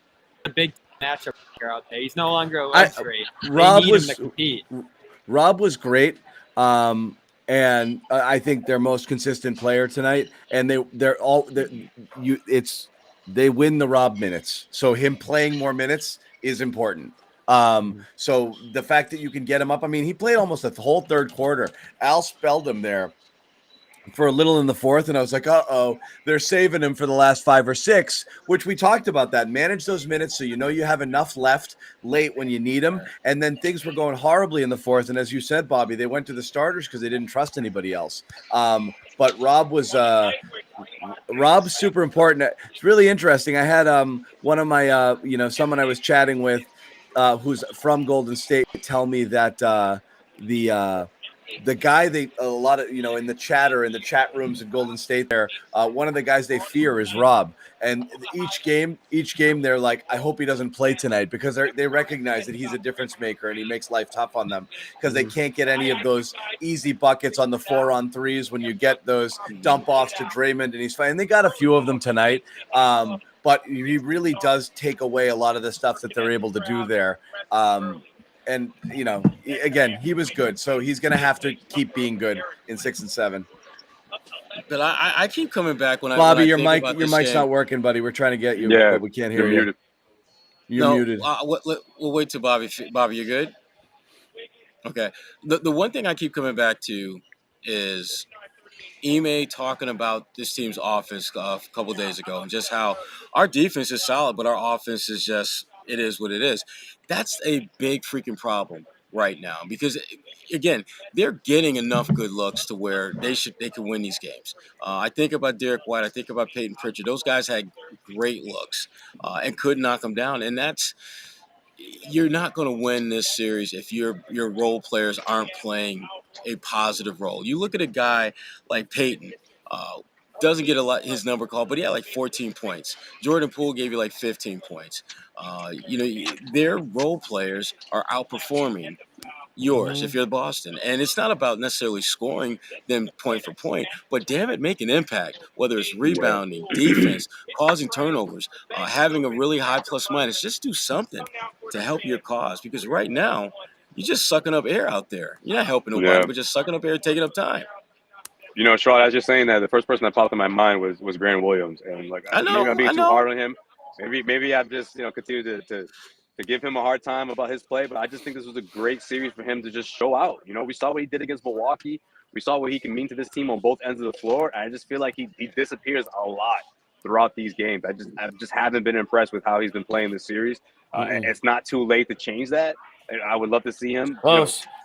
A big matchup out there. He's no longer a luxury. Rob they need him to compete. Rob was great, and I think their most consistent player tonight. And they win the Rob minutes. So him playing more minutes is important. So the fact that you can get him up, I mean, he played almost the whole third quarter. Al spelled him there for a little in the fourth, and I was like, they're saving him for the last 5 or 6, which we talked about that. Manage those minutes so you have enough left late when you need them. And then things were going horribly in the fourth, and as you said, Bobby, they went to the starters because they didn't trust anybody else. But Rob's super important. It's really interesting. I had one of my someone I was chatting with who's from Golden State tell me that the guy a lot of in the chat or in the chat rooms in Golden State there, one of the guys they fear is Rob. And each game they're like, I hope he doesn't play tonight, because they recognize that he's a difference maker and he makes life tough on them, because they can't get any of those easy buckets on the 4-on-3s when you get those dump offs to Draymond, and he's fine. And they got a few of them tonight. But he really does take away a lot of the stuff that they're able to do there. And again, he was good, so he's going to have to keep being good in 6 and 7. But I keep coming back when Bobby, I your think mic's about this not game. working, buddy. We're trying to get you, Yeah, but we can't hear you're you. muted. You're muted. We'll wait till Bobby. Bobby, you good? Okay. The one thing I keep coming back to is Ime talking about this team's offense a couple days ago, and just how our defense is solid, but our offense is just, it is what it is. That's a big freaking problem right now, because again, they're getting enough good looks to where they can win these games. I think about Derek White, I think about Peyton Pritchard. Those guys had great looks and could knock them down, and you're not going to win this series if your role players aren't playing a positive role. You look at a guy like Peyton, doesn't get his number called, but he had like 14 points. Jordan Poole gave you like 15 points. Their role players are outperforming yours if you're Boston. And it's not about necessarily scoring them point for point, but damn it, make an impact, whether it's rebounding, defense, causing turnovers, having a really high plus minus. Just do something to help your cause, because right now you're just sucking up air out there. You're not helping nobody, but just sucking up air, taking up time. Sherrod, I was just saying that the first person that popped in my mind was Grant Williams, and maybe I'm being too hard on him. Maybe I've just continued to give him a hard time about his play, but I just think this was a great series for him to just show out. We saw what he did against Milwaukee. We saw what he can mean to this team on both ends of the floor. And I just feel like he disappears a lot throughout these games. I just haven't been impressed with how he's been playing this series. It's not too late to change that. And I would love to see him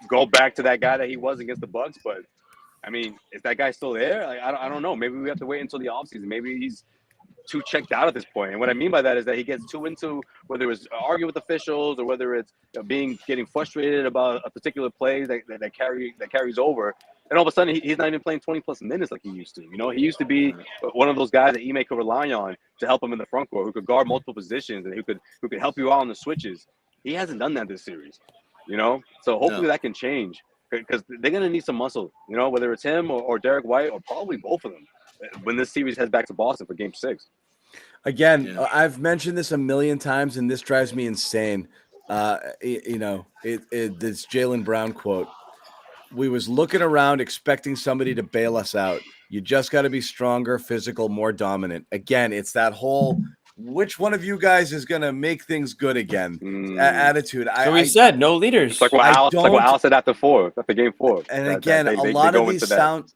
go back to that guy that he was against the Bucks. But I mean, is that guy still there? Like, I don't know. Maybe we have to wait until the offseason. Maybe he's too checked out at this point. And what I mean by that is that he gets too into whether it's arguing with officials or whether it's getting frustrated about a particular play that carries over. And all of a sudden, he's not even playing 20-plus minutes like he used to. He used to be one of those guys that Ime could rely on to help him in the front court, who could guard multiple positions and who could help you out on the switches. He hasn't done that this series, So hopefully that can change because they're going to need some muscle, whether it's him or Derek White or probably both of them when this series heads back to Boston for Game 6. Again, I've mentioned this a million times, and this drives me insane. This Jaylen Brown quote. We was looking around expecting somebody to bail us out. You just got to be stronger, physical, more dominant. Again, it's that whole which one of you guys is going to make things good again attitude. So we said no leaders. It's like what Al said after Game 4. And again, a lot of these sound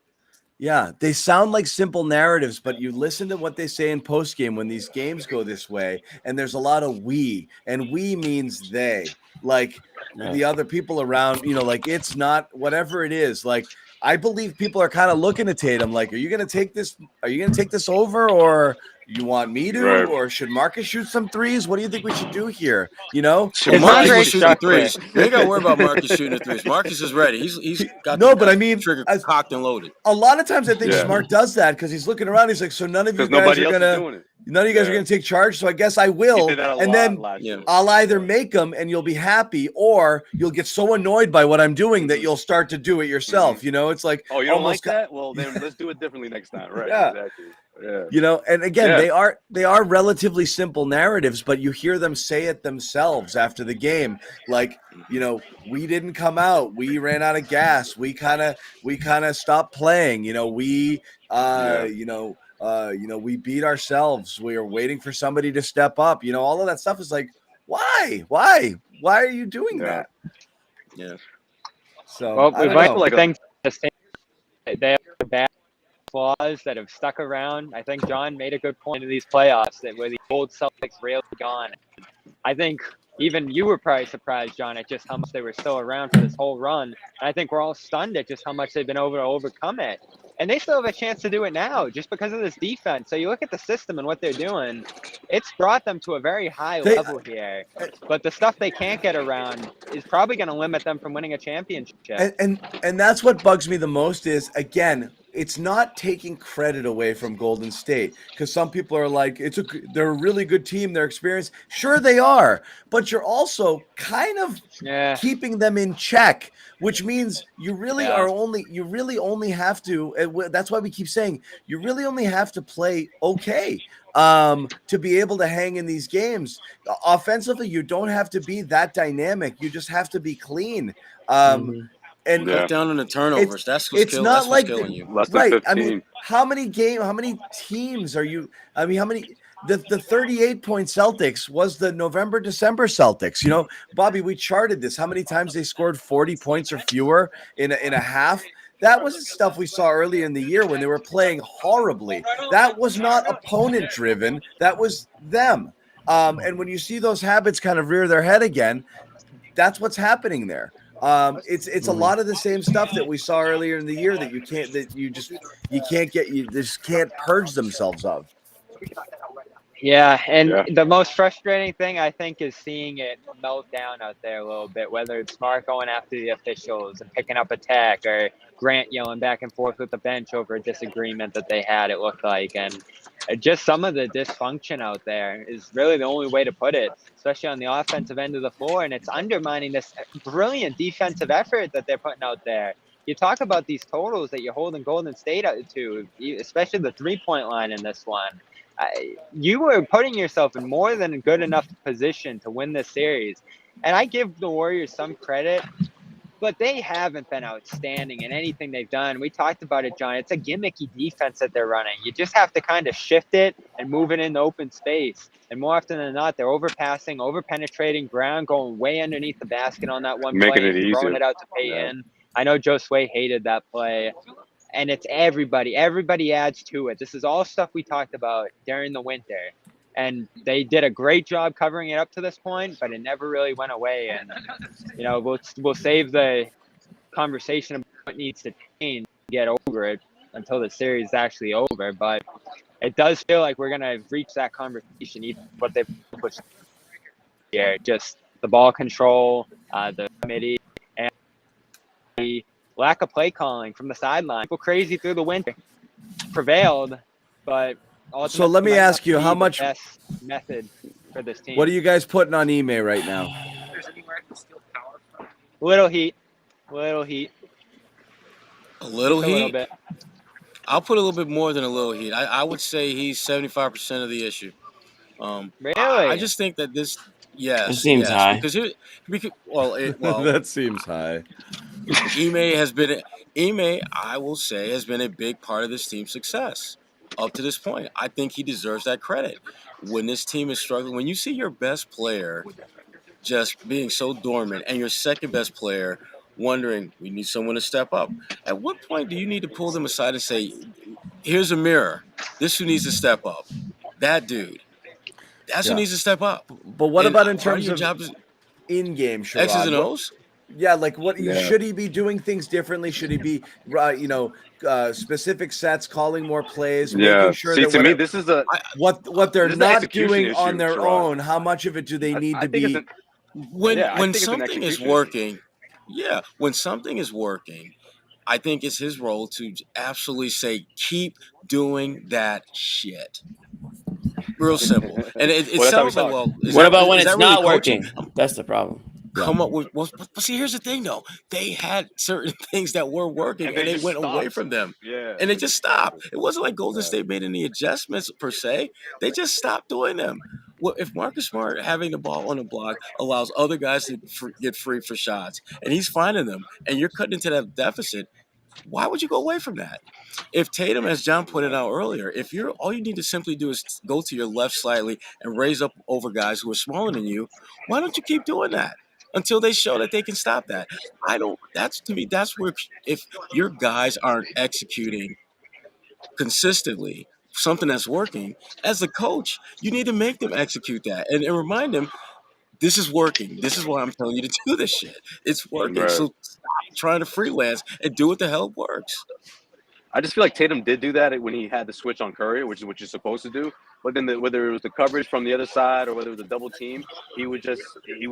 they sound like simple narratives, but you listen to what they say in postgame when these games go this way, and there's a lot of we, and we means they. Like the other people around, like it's not whatever it is. Like I believe people are kind of looking at Tatum like, are you going to take this? Are you going to take this over, or you want me to, or should Marcus shoot some threes? What do you think we should do here? Should Marcus shoot the threes? You ain't got to worry about Marcus shooting the threes. Marcus is ready. He's got trigger cocked and loaded. A lot of times I think Smart does that because he's looking around. He's like, so none of you guys are gonna. None of you guys are going to take charge, so I guess I will. And then I'll either make them and you'll be happy, or you'll get so annoyed by what I'm doing that you'll start to do it yourself. It's like, oh, you don't like that? Well, then let's do it differently next time, right? Yeah. Exactly. Yeah. And again, they are relatively simple narratives, but you hear them say it themselves after the game. Like, we didn't come out. We ran out of gas. We kind of stopped playing. We beat ourselves. We are waiting for somebody to step up. All of that stuff is like, why are you doing that? Yeah. So we might think they have bad flaws that have stuck around. I think John made a good point in these playoffs that where the old Celtics really gone. I think even you were probably surprised, John, at just how much they were still around for this whole run. And I think we're all stunned at just how much they've been able to overcome it. And they still have a chance to do it now just because of this defense. So you look at the system and what they're doing, it's brought them to a very high level here. But the stuff they can't get around is probably going to limit them from winning a championship. And that's what bugs me the most is, again, it's not taking credit away from Golden State because some people are like, they're a really good team, they're experienced. Sure, they are, but you're also kind of keeping them in check, which means you really only have to. That's why we keep saying you really only have to play okay to be able to hang in these games. Offensively, you don't have to be that dynamic. You just have to be clean. And cut down on the turnovers. That's what's killing you. Less than 15. I mean, how many teams are you? I mean, how many? The 38-point Celtics was the November-December Celtics. Bobby, we charted this. How many times they scored 40 points or fewer in a half? That was stuff we saw earlier in the year when they were playing horribly. That was not opponent-driven. That was them. And when you see those habits kind of rear their head again, that's what's happening there. It's a lot of the same stuff that we saw earlier in the year that you just can't purge themselves of. Yeah, and the most frustrating thing I think is seeing it melt down out there a little bit, whether it's Smart going after the officials and picking up attack or Grant yelling back and forth with the bench over a disagreement that they had, it looked like. And just some of the dysfunction out there is really the only way to put it, especially on the offensive end of the floor. And it's undermining this brilliant defensive effort that they're putting out there. You talk about these totals that you're holding Golden State out to, especially the three-point line in this one. You were putting yourself in more than a good enough position to win this series. And I give the Warriors some credit, but they haven't been outstanding in anything they've done. We talked about it, John. It's a gimmicky defense that they're running. You just have to kind of shift it and move it into open space. And more often than not, they're overpassing, over-penetrating Brown, going way underneath the basket on that one Making play, it easier. throwing it out to Payton. I know Joe Sway hated that play. and it's everybody. Everybody adds to it. This is all stuff we talked about during the winter, and they did a great job covering it up to this point, but it never really went away. And we'll save the conversation about what needs to change to get over it until the series is actually over. But it does feel like we're gonna reach that conversation, even what they've pushed here. Just the ball control, the committee, and the lack of play calling from the sideline. People crazy through the winter prevailed, but so let me ask you, how much best method for this team? What are you guys putting on Ime right now? Little heat. A little heat. Bit. I'll put a little bit more than a little heat. I would say he's 75% of the issue. Really? I just think that this. Yes, it seems high. Because that seems high. Ime, I will say, has been a big part of this team's success up to this point. I think he deserves that credit. When this team is struggling, when you see your best player just being so dormant and your second best player wondering, we need someone to step up. At what point do you need to pull them aside and say, here's a mirror. This who needs to step up. That dude. That's who needs to step up. But what about in terms of in-game, Sherrod? X's and O's? Yeah, like should he be doing things differently? Should he be, specific sets, calling more plays, making sure that me, this is what they're not doing on their own? How much of it do they need to be? When something is working, I think it's his role to absolutely say, keep doing that shit. Real simple. And it sounds like, what about when it's not working? That's the problem. Come up with, but see, here's the thing, though. They had certain things that were working, and they went away from them. Yeah. And it just stopped. It wasn't like Golden State made any adjustments, per se. They just stopped doing them. Well, if Marcus Smart having the ball on the block allows other guys to get free for shots, and he's finding them, and you're cutting into that deficit, why would you go away from that? If Tatum, as John pointed out earlier, all you need to simply do is go to your left slightly and raise up over guys who are smaller than you, why don't you keep doing that until they show that they can stop that? That's where, if your guys aren't executing consistently something that's working, as a coach, you need to make them execute that and remind them, this is working. This is why I'm telling you to do this shit. It's working. Right. So stop trying to freelance and do what the hell works. I just feel like Tatum did do that when he had the switch on Curry, which is what you're supposed to do. But then whether it was the coverage from the other side or whether it was a double team, he would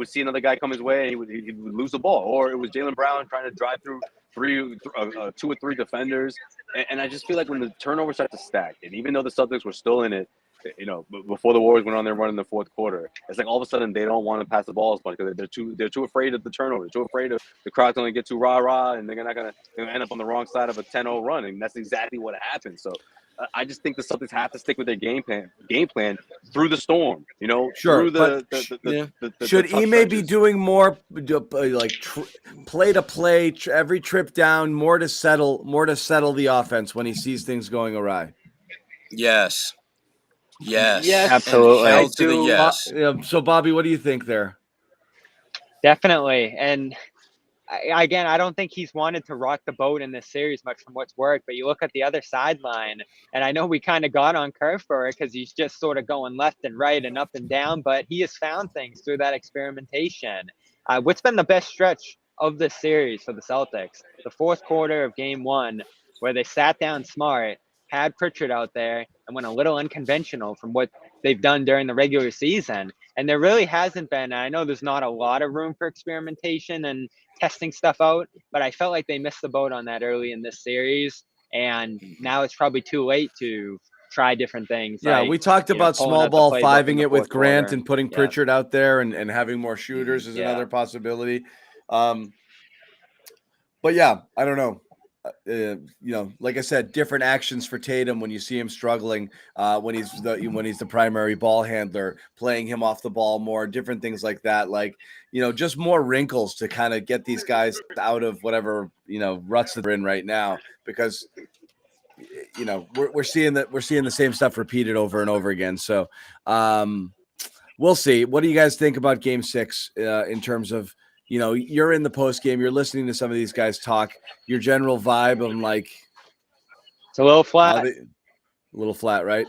see another guy come his way and he would lose the ball. Or it was Jaylen Brown trying to drive through two or three defenders. And I just feel like when the turnovers start to stack, and even though the Celtics were still in it, before the Warriors went on their run in the fourth quarter, it's like all of a sudden they don't want to pass the ball as much because they're too afraid of the turnover. They're too afraid of the crowd's going to get too rah-rah, and they're not going to end up on the wrong side of a 10-0 run, and that's exactly what happened. So I just think the Celtics have to stick with their game plan through the storm. Sure. Through should Ime be doing more play to play, every trip down, more to settle the offense when he sees things going awry? Yes. Absolutely. Yes. So, Bobby, what do you think there? Definitely. And I don't think he's wanted to rock the boat in this series much from what's worked. But you look at the other sideline, and I know we kind of got on curve for it because he's just sort of going left and right and up and down. But he has found things through that experimentation. What's been the best stretch of this series for the Celtics? The fourth quarter of Game 1, where they sat down Smart, had Pritchard out there, and went a little unconventional from what they've done during the regular season. And there really hasn't been, and I know there's not a lot of room for experimentation and testing stuff out, but I felt like they missed the boat on that early in this series. And now it's probably too late to try different things. Yeah, we talked about small ball fiving it with Grant and putting Pritchard out there and having more shooters is another possibility. But yeah, I don't know. Like I said, different actions for Tatum when you see him struggling, when he's the primary ball handler, playing him off the ball more, different things like that. Like, just more wrinkles to kind of get these guys out of whatever, ruts that they're in right now, because, we're seeing the same stuff repeated over and over again. So, we'll see. What do you guys think about Game 6 in terms of, you're in the post game, you're listening to some of these guys talk, your general vibe of like, It's a little A flat. little flat, right?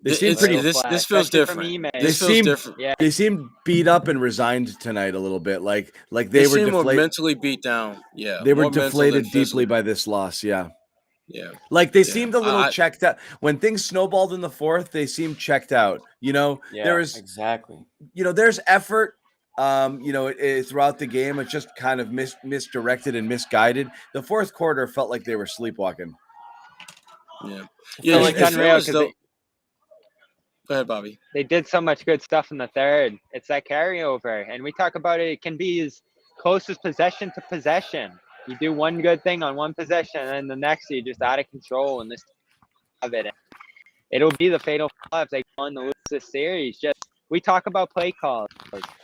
They It- seem it's- pretty. this flat, feels especially from different. Ime. This They feels seem- different. Yeah. They seem beat up and resigned tonight a little bit, like They they were seem more deflated. mentally beat down. Yeah, They were more mental than deflated deeply physical. by this loss. Yeah. Yeah, Like they Yeah. seemed a little checked out when things snowballed in the fourth. They seemed checked out. Yeah, there was, exactly. there's effort. Throughout the game, it's just kind of misdirected and misguided. The fourth quarter felt like they were sleepwalking. yeah. felt like it unreal feels 'cause though. Go ahead, Bobby. They did so much good stuff in the third. It's that carryover. And we talk about it can be as close as possession to possession. You do one good thing on one possession, and then the next you're just out of control and this of it. It'll be the fatal flaw if they go on to lose this series. Just we talk about play calls.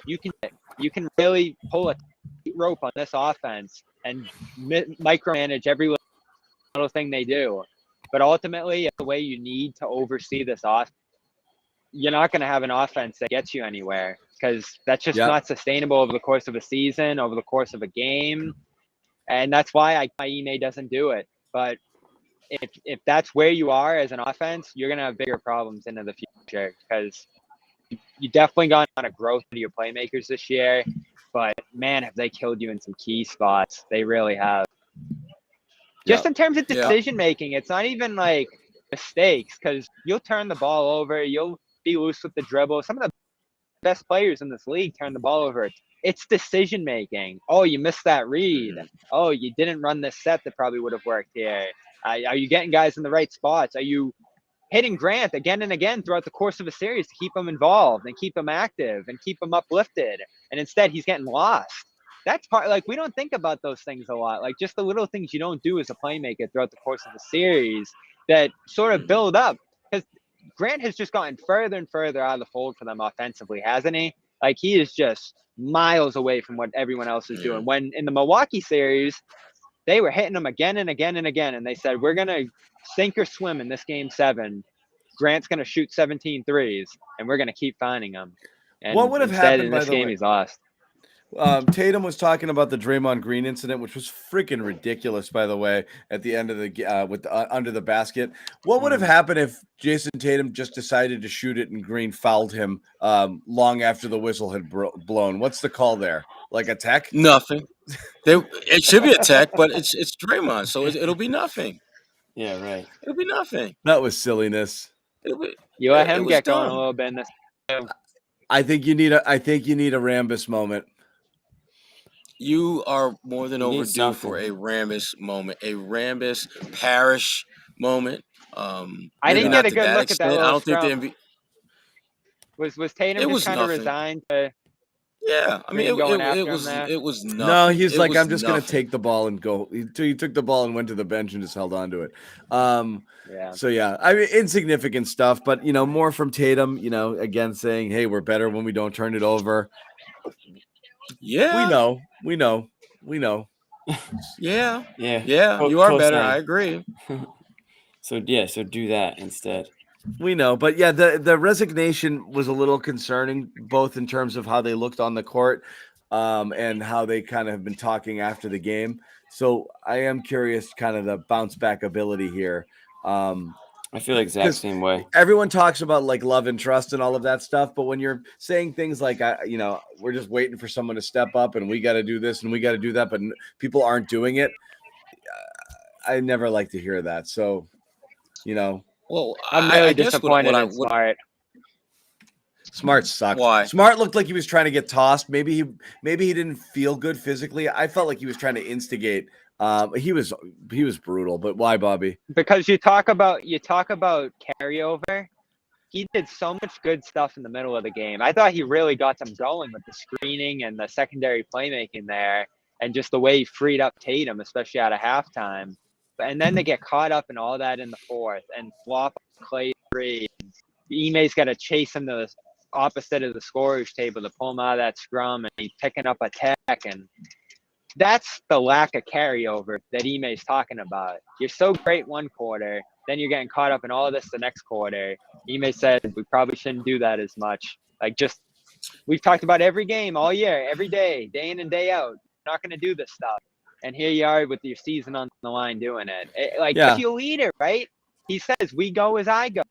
You can really pull a rope on this offense and micromanage every little thing they do. But ultimately, the way you need to oversee this offense, you're not going to have an offense that gets you anywhere because that's just not sustainable over the course of a season, over the course of a game. And that's why Ime doesn't do it. But if that's where you are as an offense, you're going to have bigger problems into the future because you definitely gone on a growth of your playmakers this year. But, man, have they killed you in some key spots. They really have. Just in terms of decision-making, it's not even like mistakes because you'll turn the ball over. You'll be loose with the dribble. Some of the best players in this league turn the ball over. It's decision-making. Oh, you missed that read. Oh, you didn't run this set that probably would have worked here. Are you getting guys in the right spots? Are you hitting Grant again and again throughout the course of a series to keep him involved and keep him active and keep him uplifted? And instead, he's getting lost. That's part, like, we don't think about those things a lot. Like, just the little things you don't do as a playmaker throughout the course of the series that sort of build up. Because Grant has just gotten further and further out of the fold for them offensively, hasn't he? Like, he is just miles away from what everyone else is doing. When in the Milwaukee series, they were hitting him again and again and again, and they said, we're going to sink or swim in this game 7. Grant's going to shoot 17 threes, and we're going to keep finding him. And What would have instead, happened, in by this the game, way? he's lost. Tatum was talking about the Draymond Green incident, which was freaking ridiculous, by the way, at the end of the under the basket. What would have happened if Jason Tatum just decided to shoot it and Green fouled him long after the whistle had blown? What's the call there? Like a tech? Nothing. It should be a tech, but it's Draymond, so it'll be nothing. Yeah, right. It'll be nothing. That was silliness. You let it him was get going a dumb. little bit in this. I think you need a Rambus moment. You are more than You need overdue for a Rambus moment, a Rambus Parrish moment. I Maybe didn't not get a to good that look at extent. that I little don't think the scrum. NBA. Was Tatum It just was kind of nothing. resigned to Yeah, I mean, Green going after it him was there? it was nothing. No, he's It like, was I'm just going to nothing. take the ball and go. He took the ball and went to the bench and just held on to it. Yeah. So, yeah, I mean, insignificant stuff, but, more from Tatum, again, saying, hey, we're better when we don't turn it over. Yeah, We know. yeah, Yeah. you are better. Co-sign. I agree. So do that instead. We know, but yeah, the resignation was a little concerning, both in terms of how they looked on the court, and how they kind of have been talking after the game. So I am curious, kind of the bounce back ability here. I feel the exact same way. Everyone talks about like love and trust and all of that stuff, but when you're saying things like, we're just waiting for someone to step up and we got to do this and we got to do that, but people aren't doing it. I never like to hear that. So, Well, I'm really I guess disappointed what in Smart. Smart sucked. Why? Smart looked like he was trying to get tossed. Maybe he didn't feel good physically. I felt like he was trying to instigate. He was brutal. But why, Bobby? Because you talk about carryover. He did so much good stuff in the middle of the game. I thought he really got them going with the screening and the secondary playmaking there, and just the way he freed up Tatum, especially out of halftime. And then they get caught up in all that in the fourth and flop Clay three. Ime's got to chase him to the opposite of the scorer's table to pull him out of that scrum, and he's picking up a tech. And that's the lack of carryover that Ime's talking about. You're so great one quarter, then you're getting caught up in all of this the next quarter. Ime said we probably shouldn't do that as much. We've talked about every game all year, every day, day in and day out. Not going to do this stuff. And here you are with your season on the line doing it. It's your leader, right? he says, "We go as I go,"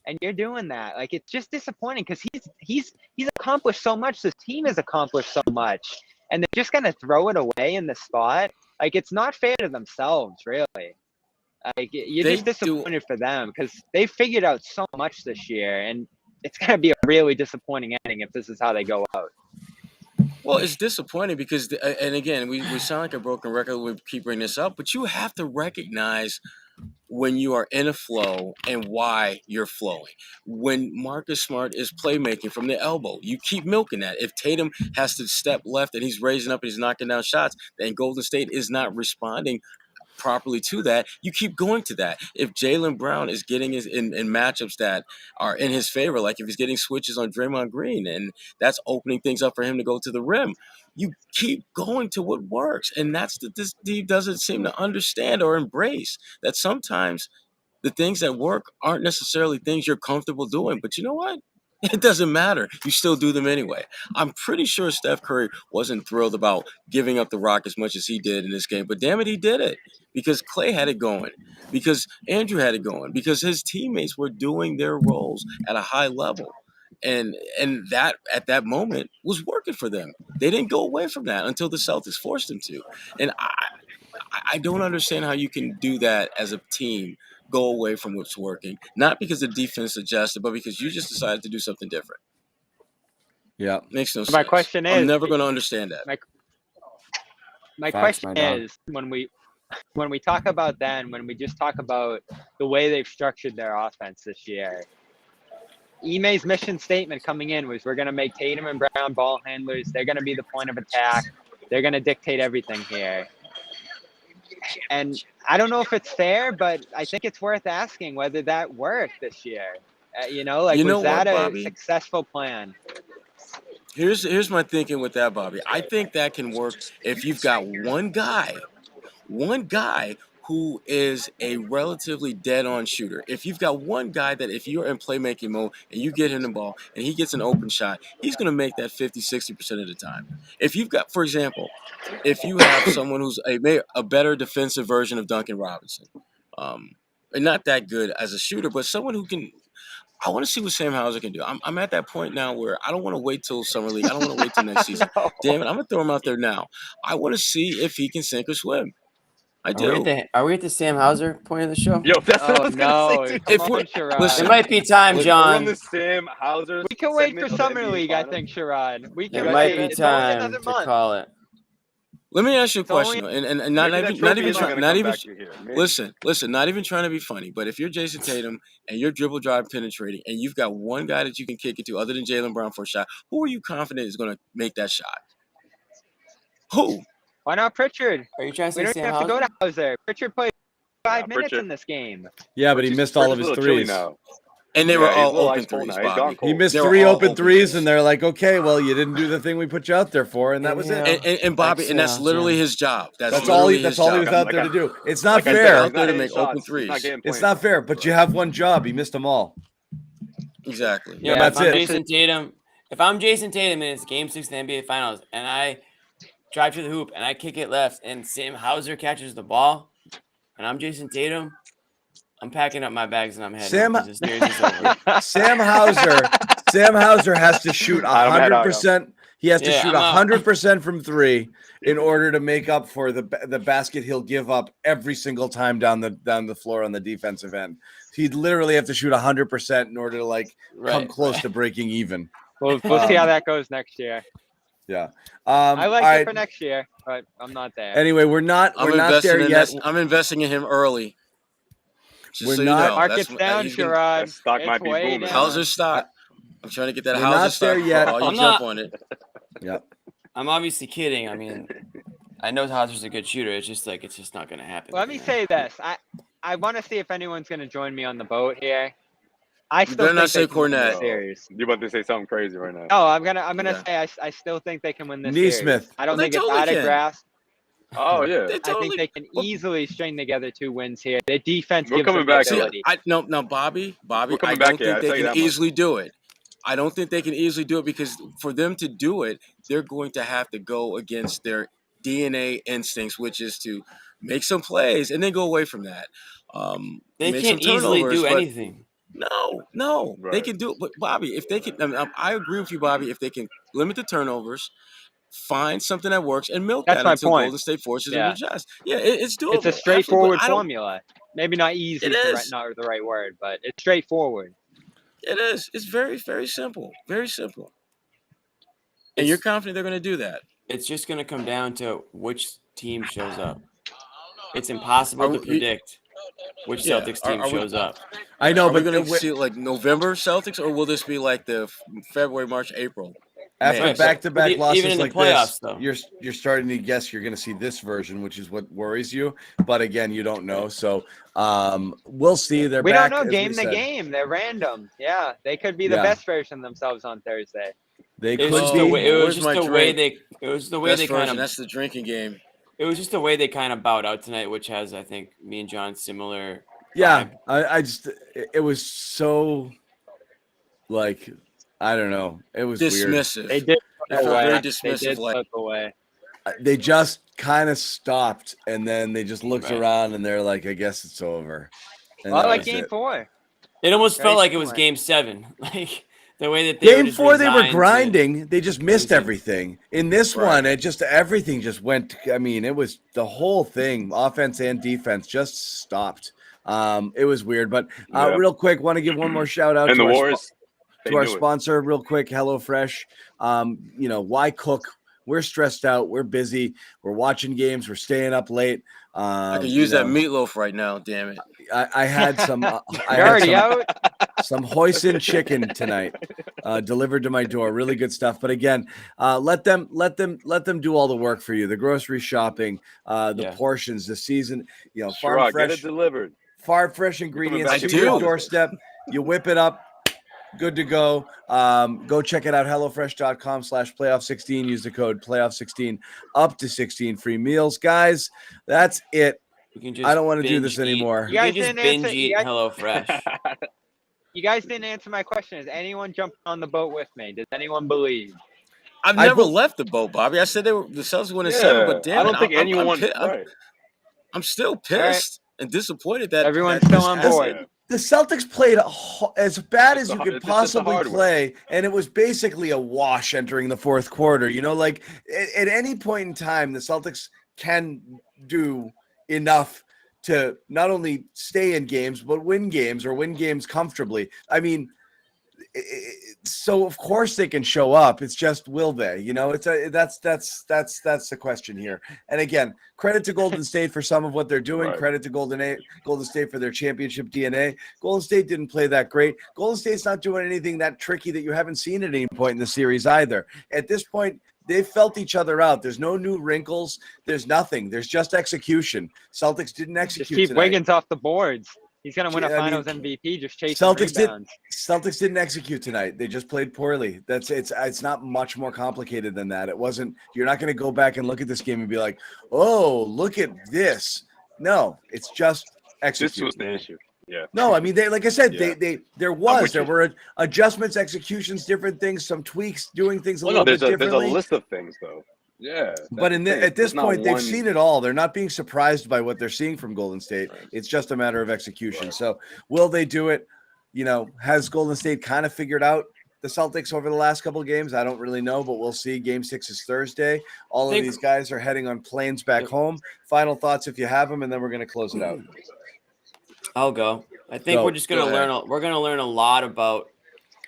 and you're doing that. Like, it's just disappointing because he's accomplished so much. This team has accomplished so much, and they're just gonna throw it away in the spot. Like, it's not fair to themselves, really. Like, you're They just disappointed for them because they figured out so much this year, and it's gonna be a really disappointing ending if this is how they go out. Well, it's disappointing because, and again, we sound like a broken record. We keep bringing this up, but you have to recognize when you are in a flow and why you're flowing. When Marcus Smart is playmaking from the elbow, you keep milking that. If Tatum has to step left and he's raising up and he's knocking down shots, then Golden State is not responding properly to that, you keep going to that. If Jaylen Brown is getting his in matchups that are in his favor, like if he's getting switches on Draymond Green and that's opening things up for him to go to the rim, you keep going to what works. And that's this team doesn't seem to understand or embrace that sometimes the things that work aren't necessarily things you're comfortable doing. But you know what? It doesn't matter. You still do them anyway. I'm pretty sure Steph Curry wasn't thrilled about giving up the rock as much as he did in this game. But damn it, he did it because Klay had it going, because Andrew had it going, because his teammates were doing their roles at a high level. And that at that moment was working for them. They didn't go away from that until the Celtics forced them to. And I don't understand how you can do that as a team, go away from what's working, not because the defense adjusted, but because you just decided to do something different. Yeah. Makes no sense. My question is, I'm never going to understand that. My Facts, question my dog. is, when we talk about then, when we just talk about the way they've structured their offense this year, Ime's mission statement coming in was, we're going to make Tatum and Brown ball handlers. They're going to be the point of attack. They're going to dictate everything here. And I don't know if it's fair, but I think it's worth asking whether that worked this year. Was that a successful plan? Here's my thinking with that, Bobby. I think that can work if you've got one guy who is a relatively dead-on shooter. If you've got one guy that if you're in playmaking mode and you get him the ball and he gets an open shot, he's going to make that 50, 60% of the time. If you've got, for example, if you have someone who's a better defensive version of Duncan Robinson, and not that good as a shooter, but someone who can – I want to see what Sam Hauser can do. I'm at that point now where I don't want to wait till Summer League. I don't want to wait till next season. No. Damn it, I'm going to throw him out there now. I want to see if he can sink or swim. I do. Are we at the Sam Hauser point of the show? Yo, that's what I Oh, was no. gonna say. Come If on, we're- Sherrod. listen, It might be time, We're on John. the Sam Hauser. We can wait for segment of the Summer NBA League, I Finals. think, Sherrod. We It can might wait. be It's only time another to month. call it. Let me ask you a It's only- question, and Maybe not that even trophy isn't gonna come back to here. Maybe. listen, not even trying to be funny, but if you're Jason Tatum and you're dribble drive penetrating, and you've got one guy that you can kick it to other than Jaylen Brown for a shot, who are you confident is going to make that shot? Who? Why not Pritchard? Are you trying to We say don't Sam even have to Hauser? go to Hauser. Pritchard played 5 minutes Pritchard. in this game. Yeah, but he Pritchard's- missed all of Pritchard's his a little chilly threes. now. And they Yeah, were he's a all little open ice cold threes, now. He's gone Bobby. cold. He missed They were 3 all open open threes, threes. and they're like, okay, well, you didn't do the thing we put you out there for, and that was it. Inhale. And Bobby, and that's Exhale, literally Jim. his job. That's all he literally was his job. out there to do. It's not He's fair. out there to He's not make hitting open shots. He's not threes. getting It's points. not fair, but you have one job. He missed them all. Exactly. Yeah, that's if I'm it. Jason Tatum, and it's Game 6 of the NBA Finals, and I drive to the hoop and I kick it left, and Sam Hauser catches the ball, and I'm Jason Tatum, I'm packing up my bags and I'm heading Sam- home 'cause the series is over. Sam Hauser has to shoot I'm head out, 100%. He has to Yeah, shoot I'm out. 100% from 3 in order to make up for the basket he'll give up every single time down the floor on the defensive end. He'd literally have to shoot 100% in order to come Right, close right. to breaking even. We'll see how that goes next year. Yeah. I like all it right. for next year, but I'm not there. Anyway, we're not there yet. I'm investing in him early. Just We're so not- you know. Market's That's- down, he's gonna- Sherrod. that stock It's might be way booming. down. Hauser's stock. I'm trying to get that We're Hauser not stock. there yet. All you I'm jump not- on it. Yeah. I'm obviously kidding. I mean, I know Hauser's a good shooter. It's just not going to happen. Let me you know? say this. I want to see if anyone's going to join me on the boat here. I You still better think not say they can win this Cornette. series. You're about to say something crazy right now. No, I'm gonna Yeah. say I still think they can win this Neesmith. series. I don't Well, they think it's totally out of can. grasp. Oh yeah. They I totally. think they can Well- easily string together 2 wins here. Their defense We're gives coming them the back. See, ability. no, Bobby, We're I coming don't back here, think I'll they tell you can that much. easily do it. I don't think they can easily do it because for them to do it, they're going to have to go against their DNA instincts, which is to make some plays and then go away from that. They made can't some easily turnovers, do but anything. No, they Right. can do it. But Bobby, if they can, I agree with you, Bobby. If they can limit the turnovers, find something that works, and milk That's that my until point. Golden State forces them Yeah. to adjust. Yeah, it's doable. It's a Absolutely. straightforward But I don't. formula. Maybe not easy It is is. not the right word, but it's straightforward. It is. It's very, very simple. Very simple. And you're It's confident they're going to do that. it's just going to come down to which team shows up. It's impossible Are to we- predict which Yeah, Celtics are- team are we- shows up. I know, Are we but going to see like November Celtics, or will this be like the February, March, April? after May? Right, but back-to-back even losses in the like playoffs, this, though. you're starting to guess you're going to see this version, which is what worries you. But again, you don't know, so we'll see. They're We back, don't know as game we to said. game. They're random. Yeah, they could be the Yeah. best version of themselves on Thursday. They It was could just be. the way. It was Where's just my the way drink? they. It was the way Best they kind version. of. That's the drinking game. It was just the way they kind of bowed out tonight, which has, I think, me and John similar. Yeah, vibe. I just it was so like I don't know. It was weird. Dismissive. They did It slip felt away. very They dismissive. did Like slip away. They just kind of stopped, and then they just looked Right. around, and they're like, "I guess it's over." And Well, that like was game it. 4. It almost Very felt like it was similar. Game 7, like the way that they were Game just 4, they were resigned to grinding. They just missed losing. everything. In this Right. one, everything just went. I mean, it was the whole thing, offense and defense, just stopped. It was weird, but Yeah. real quick, want to give one more shout out And to the our Warriors, they to our knew it. sponsor, real quick, HelloFresh. Why cook? We're stressed out. We're busy. We're watching games. We're staying up late. I could use that meatloaf right now. Damn it. I had some. I You're had already out. some hoisin chicken tonight, delivered to my door. Really good stuff. But again, let them do all the work for you. The grocery shopping, the Yeah. portions, the season. Farm Sure, get fresh, it delivered. farm fresh ingredients back to to your school. doorstep. You whip it up. Good to go. Go check it out. HelloFresh.com/playoff16. Use the code playoff16 up to 16 free meals. Guys, that's it. You can just I don't want to do binge this eat. anymore. You You can guys just didn't binge answer- eat you guys- HelloFresh. You guys didn't answer my question. Is anyone jumping on the boat with me? Does anyone believe? I've I never bel- left the boat, Bobby. I said the Celtics won in Yeah, 7, but damn I don't it, think anyone. I'm still pissed and disappointed that Everyone's that still this on hasn't- board. The Celtics played as bad as you It's could just the possibly hard way. play, and it was basically a wash entering the fourth quarter. Like at any point in time, the Celtics can do enough to not only stay in games, but win games or win games comfortably. I mean, so of course they can show up. It's just, will they? That's the question here. And again, credit to Golden State for some of what they're doing. Right. Credit to Golden State for their championship DNA. Golden State didn't play that great. Golden State's not doing anything that tricky that you haven't seen at any point in the series either. At this point, they've felt each other out. There's no new wrinkles. There's nothing. There's just execution. Celtics didn't execute Just keep tonight. Wiggins off the boards. He's gonna win a I mean, Finals MVP. Just chasing Celtics rebounds. Celtics didn't execute tonight. They just played poorly. It's not much more complicated than that. It wasn't. You're not going to go back and look at this game and be like, "Oh, look at this." No, it's just execute. This was the issue. Yeah. No, I mean like I said, Yeah. there with you. were adjustments, executions, different things, some tweaks, doing things a Well, no, little bit there's a differently. list of things though. Yeah. But that's the thing. at this It's not point, they've one- seen it all. They're not being surprised by what they're seeing from Golden State. Right. It's just a matter of execution. Right. So will they do it? Has Golden State kind of figured out the Celtics over the last couple of games? I don't really know, but we'll see. Game 6 is Thursday. All of Think- these guys are heading on planes back home. Final thoughts if you have them, and then we're going to close it out. I'll go. I think Go. we're just gonna Go ahead. learn. We're gonna learn a lot about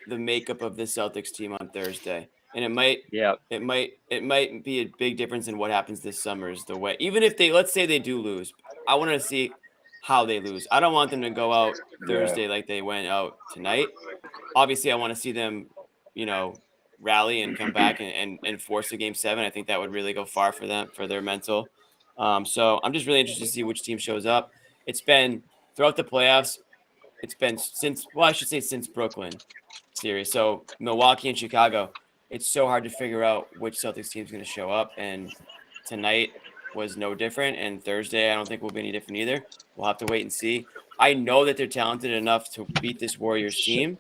the makeup of the Celtics team on Thursday, and it might be a big difference in what happens this summer. Is the way, even if let's say they do lose, I want to see how they lose. I don't want them to go out Thursday like they went out tonight. Obviously, I want to see them, rally and come back and force a Game 7. I think that would really go far for them, for their mental. So I'm just really interested to see which team shows up. It's been throughout the playoffs. It's been since Brooklyn series. So Milwaukee and Chicago, it's so hard to figure out which Celtics team's going to show up. And tonight was no different. And Thursday, I don't think will be any different either. We'll have to wait and see. I know that they're talented enough to beat this Warriors team.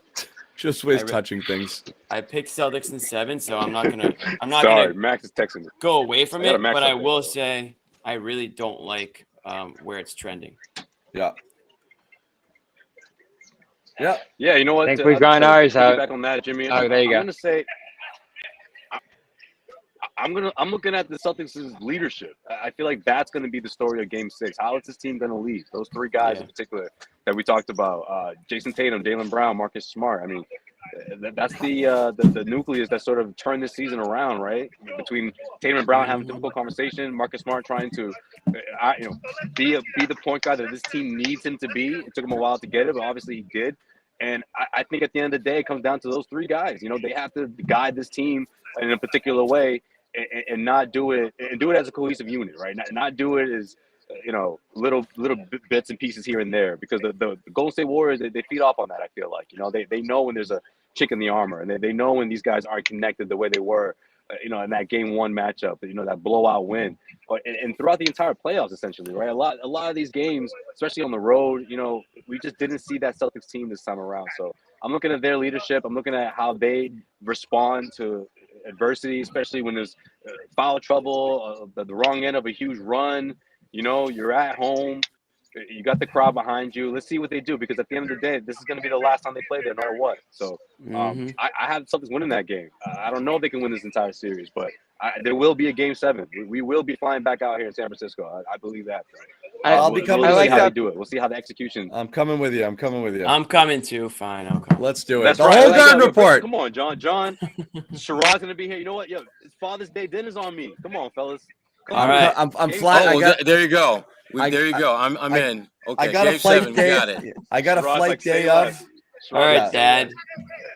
Just ways touching things. I picked Celtics in 7, so I'm not Sorry, gonna Max is texting me. go away from I got a it. Max But I update. will say I really don't like where it's trending. Yeah. Yeah, you know what? I think we grind to ours out. piggyback on that, Jimmy. Oh, there you I'm go. gonna say I'm looking at the Celtics' leadership. I feel like that's going to be the story of Game 6. How is this team going to lead? Those three guys Yeah. in particular that we talked about: Jason Tatum, Jaylen Brown, Marcus Smart. I mean, that's the nucleus that sort of turned this season around, right? Between Tatum and Brown having a difficult conversation, Marcus Smart trying to, be the point guard that this team needs him to be. It took him a while to get it, but obviously he did. And I think at the end of the day, it comes down to those three guys. They have to guide this team in a particular way. And not do it as a cohesive unit, right? Not do it as little bits and pieces here and there, because the Golden State Warriors they feed off on that. I feel like they know when there's a chink in the armor, and they know when these guys aren't connected the way they were, in that Game 1 matchup, that blowout win, and throughout the entire playoffs essentially, right? A lot of these games, especially on the road, we just didn't see that Celtics team this time around. So I'm looking at their leadership. I'm looking at how they respond to adversity, especially when there's foul trouble, the wrong end of a huge run. You're at home, you got the crowd behind you. Let's see what they do, because at the end of the day, this is going to be the last time they play there, no matter what. So I have Celtics winning that game. I don't know if they can win this entire series, but there will be a Game 7. We will be flying back out here in San Francisco. I believe that. I'll be coming. We'll see with how you. they do it. We'll see how the execution. I'm coming with you. I'm coming too. Fine, I'll come. Let's do it. That's The right. whole guard report. Come on, John. Sherrod's gonna be here. You know what? Yo, it's Father's Day dinner's on me. Come on, fellas. All right. I'm flying. There you go. I- There you go. I'm in. Okay, I got a Game flight 7. day. We got it. I got a Sherrod's flight like, say day less. of. All right, Yeah. Dad.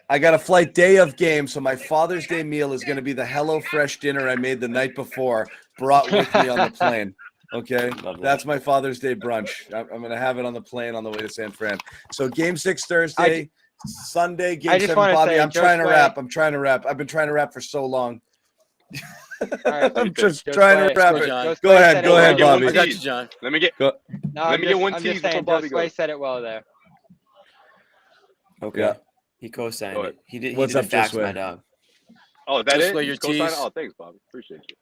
I got a flight day of game, so my Father's Day meal is going to be the HelloFresh dinner I made the night before, brought with me on the plane. Okay, Love that. that's my Father's Day brunch. I'm going to have it on the plane on the way to San Fran. So Game 6 Thursday, Sunday, Game I just 7 wanna Bobby. say, I'm trying to Joe wrap. I've been trying to rap for so long. All right, I'm just Joe trying to Sway. wrap Go, it. John. Go ahead, Bobby. I got you, John. Let me get No, Let me get one I'm tease just before saying, Bobby Joe Sway goes. said it well there. Okay. Yeah. He co-signed Go it. He did. What's he up, did fax Josué? my dog. Oh, is that Just it? play You your just co-signed it? tease. Oh, thanks, Bobby. Appreciate you.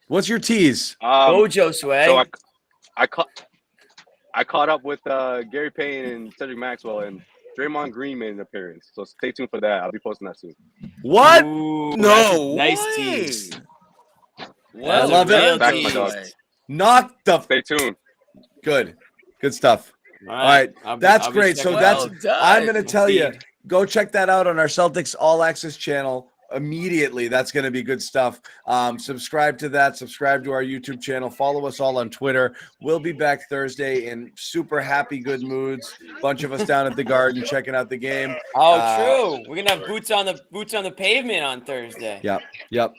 What's your tease? Go, Josue. So I caught up with Gary Payne and Cedric Maxwell, and Draymond Green made an appearance. So stay tuned for that. I'll be posting that soon. What? Ooh, No that's a nice way. tease. I love a it. real Back to my tease. dog. Knock the Stay tuned. good stuff. All right. I'll be- That's I'll be great. So checking that's it out. I'm going to tell you, Feed. go check that out on our Celtics All Access channel immediately. That's going to be good stuff. Subscribe to that. Subscribe to our YouTube channel. Follow us all on Twitter. We'll be back Thursday in super happy, good moods. Bunch of us down at the Garden checking out the game. Oh, true. We're gonna have boots on the pavement on Thursday. Yep.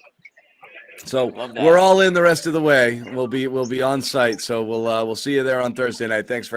So Love that. we're all in the rest of the way. We'll be on site. So we'll see you there on Thursday night. Thanks for